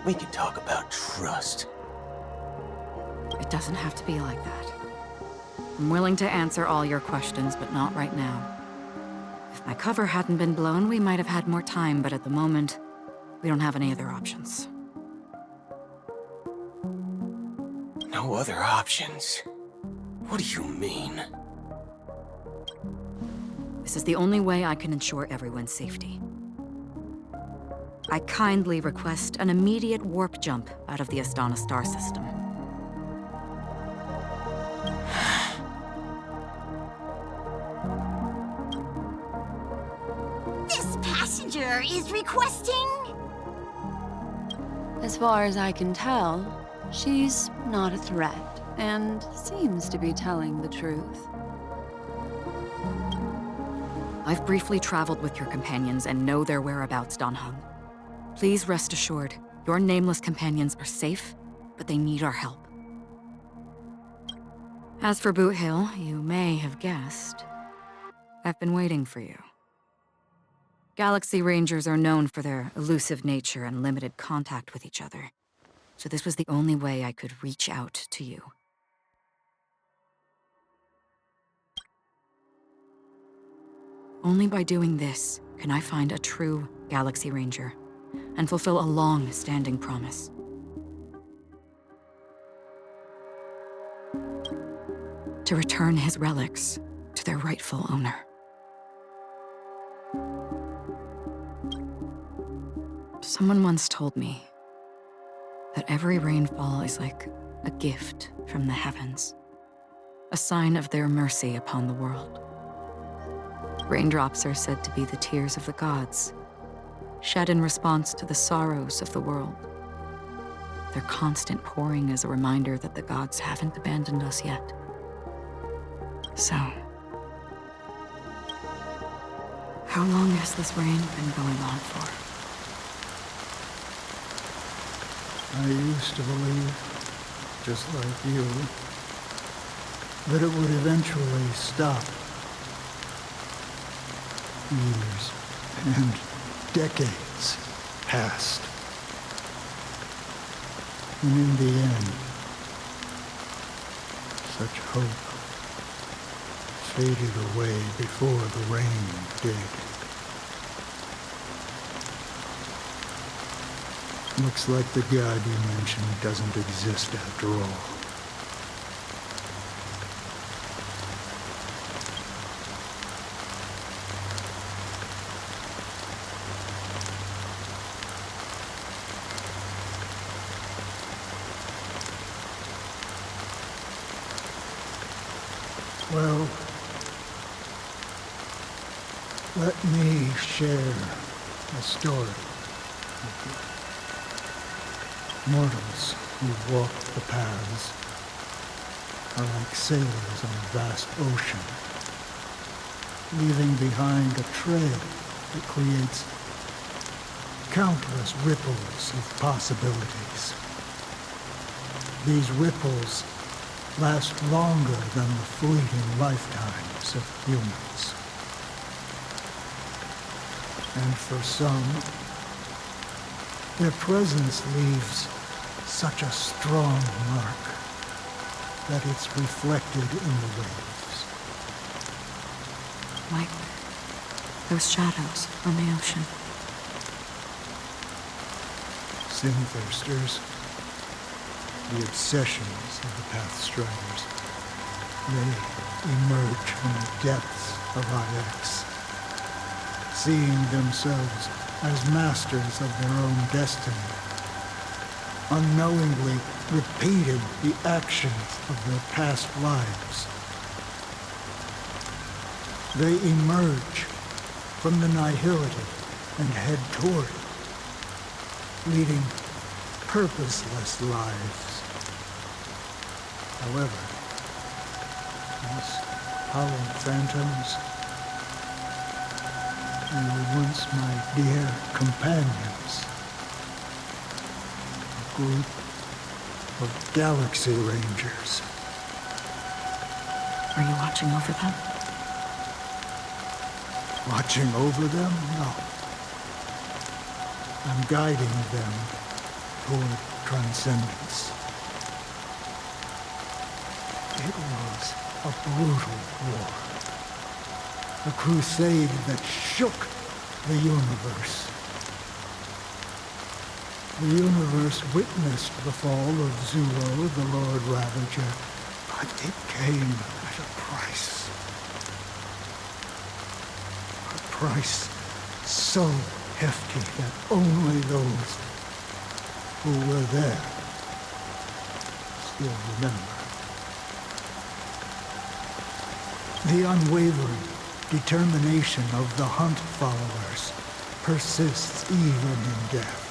Speaker 10: we can talk about trust.
Speaker 15: It doesn't have to be like that. I'm willing to answer all your questions, but not right now. If my cover hadn't been blown, we might have had more time, but at the moment, we don't have any other options.
Speaker 10: No other options? What do you mean?
Speaker 15: This is the only way I can ensure everyone's safety. I kindly request an immediate warp jump out of the Astana star system.
Speaker 16: This passenger is requesting...
Speaker 14: As far as I can tell, she's not a threat, and seems to be telling the truth.
Speaker 15: I've briefly traveled with your companions and know their whereabouts, Donhung. Please rest assured, your nameless companions are safe, but they need our help. As for Boot Hill, you may have guessed, I've been waiting for you. Galaxy Rangers are known for their elusive nature and limited contact with each other, so this was the only way I could reach out to you. Only by doing this can I find a true Galaxy Ranger and fulfill a long-standing promise. To return his relics to their rightful owner. Someone once told me that every rainfall is like a gift from the heavens, a sign of their mercy upon the world. Raindrops are said to be the tears of the gods, shed in response to the sorrows of the world. Their constant pouring is a reminder that the gods haven't abandoned us yet. So, how long has this rain been going on for?
Speaker 17: I used to believe, just like you, that it would eventually stop. Years and decades passed. And in the end, such hope faded away before the rain did. Looks like the god you mentioned doesn't exist after all. Well, let me share a story with you. Mortals who walk the paths are like sailors on a vast ocean, leaving behind a trail that creates countless ripples of possibilities. These ripples last longer than the fleeting lifetimes of humans. And for some, their presence leaves such a strong mark that it's reflected in the waves.
Speaker 15: Like those shadows on the ocean.
Speaker 17: Sin-thirsters, the obsessions of the Pathstriders, they emerge from the depths of IX, seeing themselves as masters of their own destiny, unknowingly repeating the actions of their past lives. They emerge from the nihility and head toward it, leading purposeless lives. However, these hollow phantoms, they were once my dear companions. A group of Galaxy Rangers.
Speaker 15: Are you watching over them?
Speaker 17: Watching over them? No. I'm guiding them toward transcendence. It was a brutal war. A crusade that shook the universe. The universe witnessed the fall of Zuro, the Lord Ravager, but it came at a price. A price so hefty that only those who were there still remember. The unwavering determination of the Hunt followers persists even in death.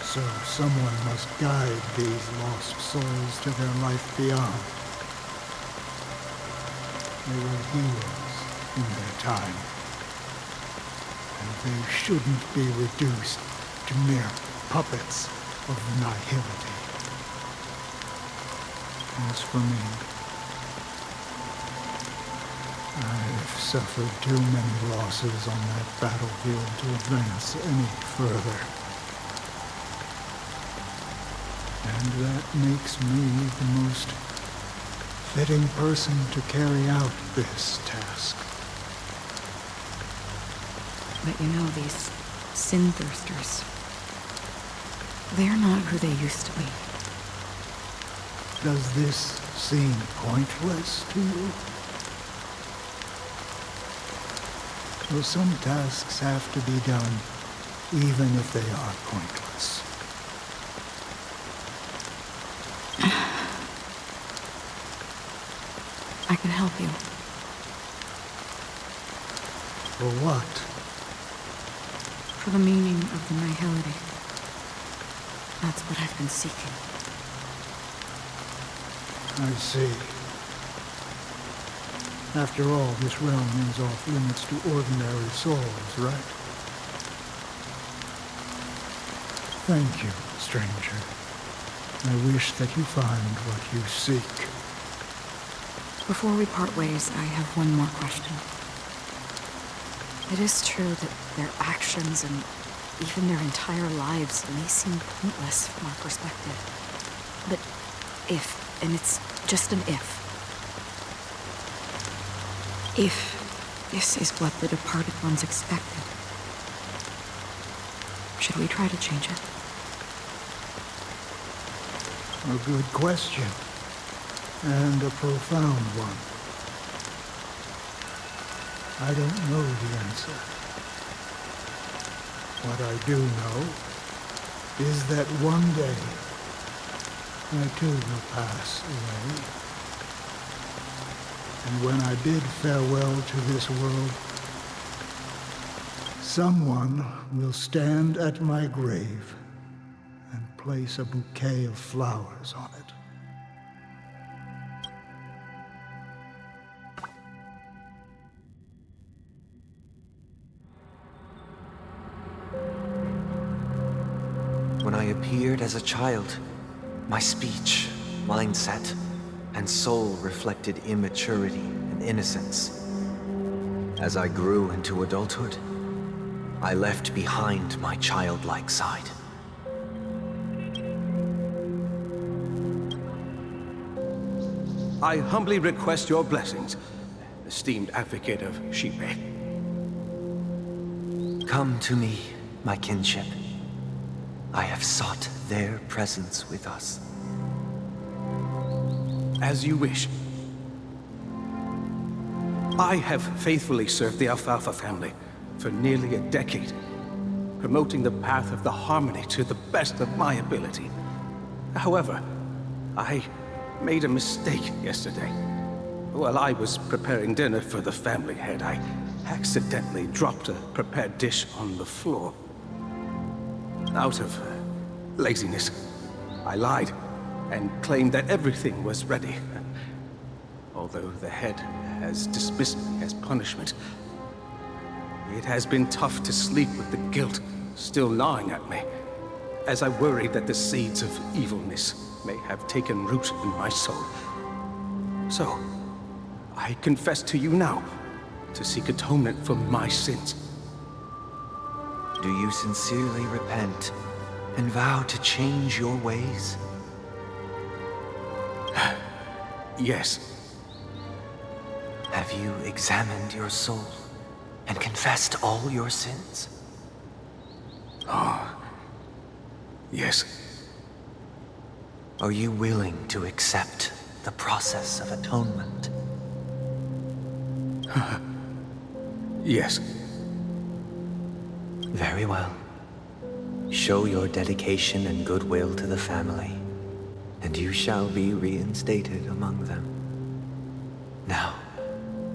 Speaker 17: So someone must guide these lost souls to their life beyond. They were heroes in their time, and they shouldn't be reduced to mere puppets of nihility. As for me, I've suffered too many losses on that battlefield to advance any further. And that makes me the most fitting person to carry out this task.
Speaker 15: But you know, these sin-thirsters, they're not who they used to be.
Speaker 17: Does this seem pointless to you? Well, some tasks have to be done, even if they are pointless.
Speaker 15: I can help you.
Speaker 17: For what?
Speaker 15: For the meaning of the nihility. That's what I've been seeking.
Speaker 17: I see. After all, this realm is off limits to ordinary souls, right? Thank you, stranger. I wish that you find what you seek.
Speaker 15: Before we part ways, I have one more question. It is true that their actions and even their entire lives may seem pointless from our perspective. But if, and it's just an if this is what the departed ones expected, should we try to change it?
Speaker 17: A good question. And a profound one. I don't know the answer. What I do know is that one day I too will pass away. And when I bid farewell to this world, someone will stand at my grave and place a bouquet of flowers on it.
Speaker 18: When I appeared as a child, my speech, mindset, and soul reflected immaturity and innocence. As I grew into adulthood, I left behind my childlike side.
Speaker 3: I humbly request your blessings, esteemed advocate of Shipe.
Speaker 18: Come to me, my kinship. I have sought their presence with us.
Speaker 3: As you wish. I have faithfully served the Alfalfa family for nearly a decade, promoting the path of the harmony to the best of my ability. However, I made a mistake yesterday. While I was preparing dinner for the family head, I accidentally dropped a prepared dish on the floor. Out of laziness, I lied and claimed that everything was ready. Although the head has dismissed me as punishment, it has been tough to sleep with the guilt still gnawing at me, as I worry that the seeds of evilness may have taken root in my soul. So, I confess to you now to seek atonement for my sins.
Speaker 18: Do you sincerely repent and vow to change your ways?
Speaker 3: Yes.
Speaker 18: Have you examined your soul and confessed all your sins?
Speaker 3: Oh, yes.
Speaker 18: Are you willing to accept the process of atonement?
Speaker 3: Yes.
Speaker 18: Very well. Show your dedication and goodwill to the family, and you shall be reinstated among them. Now,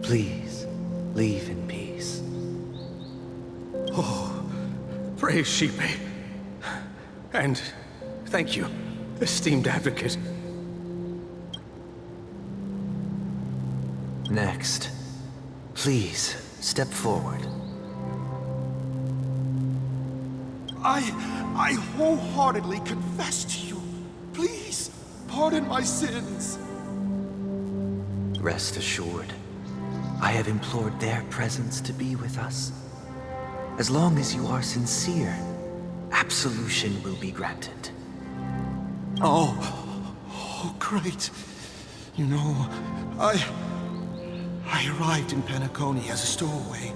Speaker 18: please, leave in peace.
Speaker 3: Oh, praise Shipe. And thank you, esteemed advocate.
Speaker 18: Next, please step forward.
Speaker 5: I wholeheartedly confess to you. Please, pardon my sins.
Speaker 18: Rest assured, I have implored their presence to be with us. As long as you are sincere, absolution will be granted.
Speaker 5: Oh, great. You know, I arrived in Penacony as a stowaway.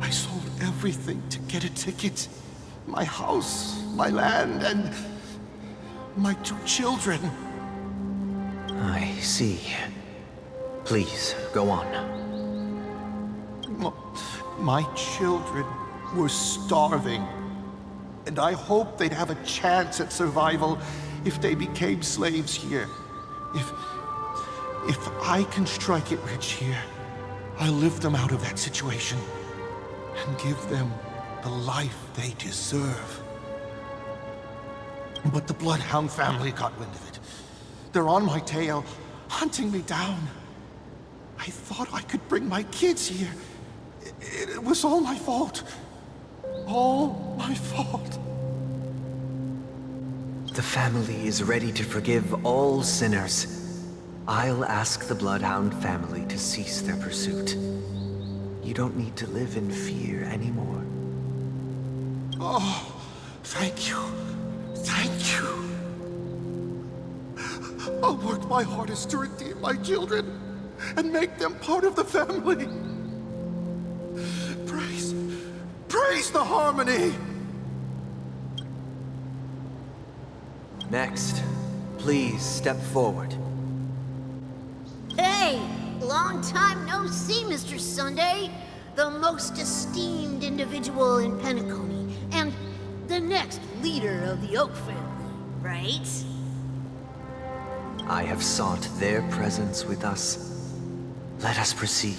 Speaker 5: I sold everything to get a ticket. My house, my land, and my 2 children.
Speaker 18: I see. Please, go on.
Speaker 5: My children were starving, and I hoped they'd have a chance at survival if they became slaves here. If I can strike it rich here, I'll lift them out of that situation and give them the life they deserve. But the Bloodhound family got wind of it. They're on my tail, hunting me down. I thought I could bring my kids here. It was all my fault. All my fault.
Speaker 18: The family is ready to forgive all sinners. I'll ask the Bloodhound family to cease their pursuit. You don't need to live in fear anymore.
Speaker 5: Oh, thank you. Thank you. I'll work my hardest to redeem my children and make them part of the family. Praise the harmony!
Speaker 18: Next, please step forward.
Speaker 16: Hey! Long time no see, Mr. Sunday. The most esteemed individual in Penacony, and the next leader of the Oak family, right?
Speaker 18: I have sought their presence with us. Let us proceed.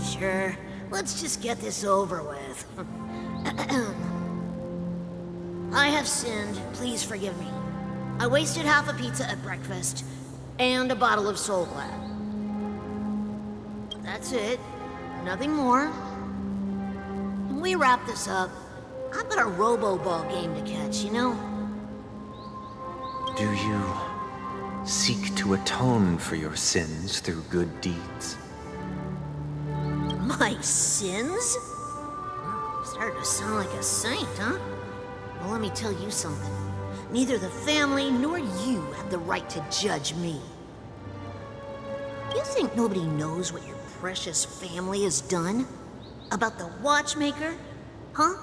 Speaker 16: Sure, let's just get this over with. I have sinned, please forgive me. I wasted half a pizza at breakfast, and a bottle of Soul Glad. That's it, nothing more. When we wrap this up, I've got a robo-ball game to catch, you know?
Speaker 18: Do you seek to atone for your sins through good deeds?
Speaker 16: My sins? Started to sound like a saint, huh? Well, let me tell you something. Neither the family nor you have the right to judge me. You think nobody knows what your precious family has done? About the watchmaker? Huh?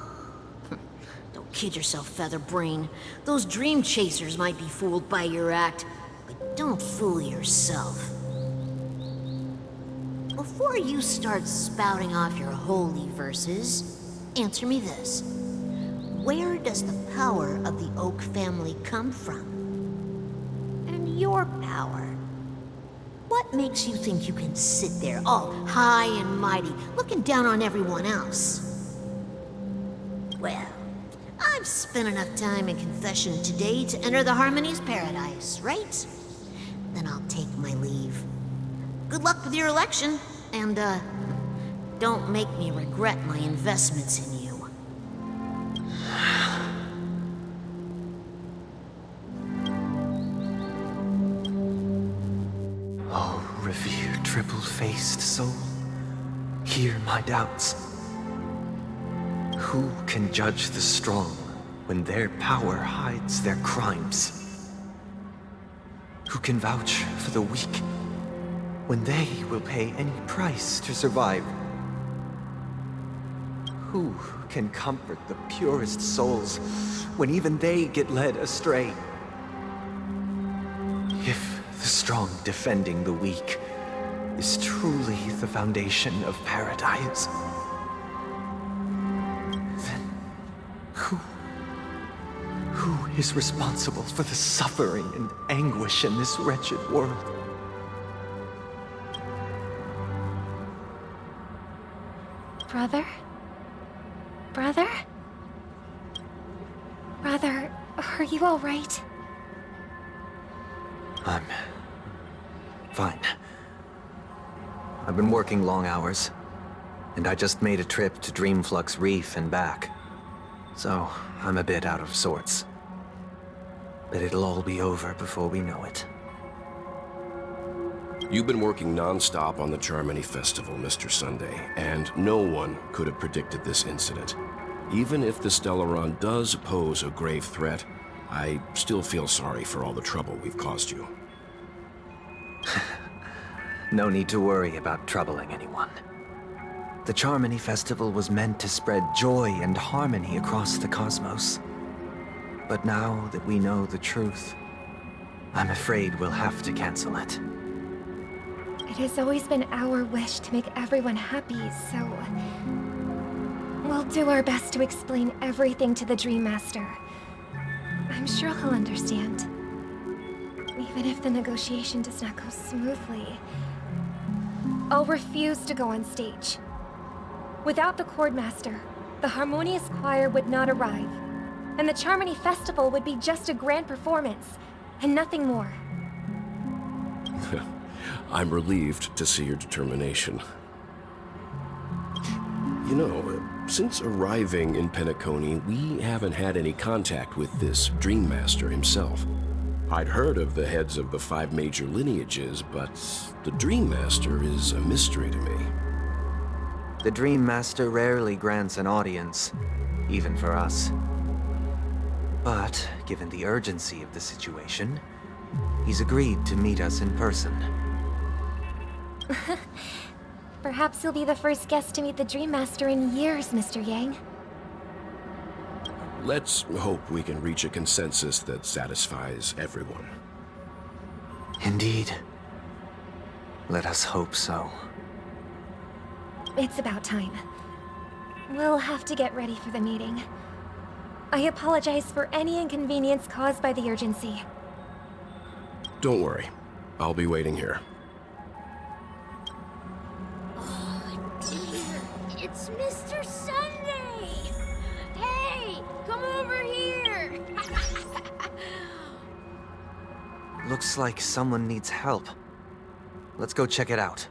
Speaker 16: Don't kid yourself, Featherbrain. Those dream chasers might be fooled by your act, but don't fool yourself. Before you start spouting off your holy verses, answer me this. Where does the power of the Oak family come from? And your power? What makes you think you can sit there all high and mighty, looking down on everyone else? Well, I've spent enough time in confession today to enter the Harmony's paradise, right? Then I'll take my leave. Good luck with your election, and, don't make me regret my investments in you.
Speaker 18: Oh, revered triple-faced soul, hear my doubts. Who can judge the strong when their power hides their crimes? Who can vouch for the weak when they will pay any price to survive? Who can comfort the purest souls when even they get led astray? If the strong defending the weak is truly the foundation of paradise, then who is responsible for the suffering and anguish in this wretched world?
Speaker 8: Brother? Brother? Brother, are you all right?
Speaker 18: I'm fine. I've been working long hours, and I just made a trip to Dreamflux Reef and back. So, I'm a bit out of sorts. But it'll all be over before we know it.
Speaker 1: You've been working non-stop on the Charmony Festival, Mr. Sunday, and no one could have predicted this incident. Even if the Stellaron does pose a grave threat, I still feel sorry for all the trouble we've caused you.
Speaker 18: No need to worry about troubling anyone. The Charmony Festival was meant to spread joy and harmony across the cosmos. But now that we know the truth, I'm afraid we'll have to cancel it.
Speaker 19: It has always been our wish to make everyone happy, so... we'll do our best to explain everything to the Dream Master. I'm sure he'll understand. Even if the negotiation does not go smoothly, I'll refuse to go on stage. Without the Chordmaster, the Harmonious Choir would not arrive, and the Charmony Festival would be just a grand performance, and nothing more.
Speaker 1: I'm relieved to see your determination. You know, since arriving in Penacony, we haven't had any contact with this Dream Master himself. I'd heard of the heads of the 5 major lineages, but the Dream Master is a mystery to me.
Speaker 18: The Dream Master rarely grants an audience, even for us. But, given the urgency of the situation, he's agreed to meet us in person.
Speaker 19: Perhaps you'll be the first guest to meet the Dream Master in years, Mr. Yang.
Speaker 1: Let's hope we can reach a consensus that satisfies everyone.
Speaker 18: Indeed. Let us hope so.
Speaker 19: It's about time. We'll have to get ready for the meeting. I apologize for any inconvenience caused by the urgency.
Speaker 1: Don't worry. I'll be waiting here.
Speaker 18: Looks like someone needs help. Let's go check it out.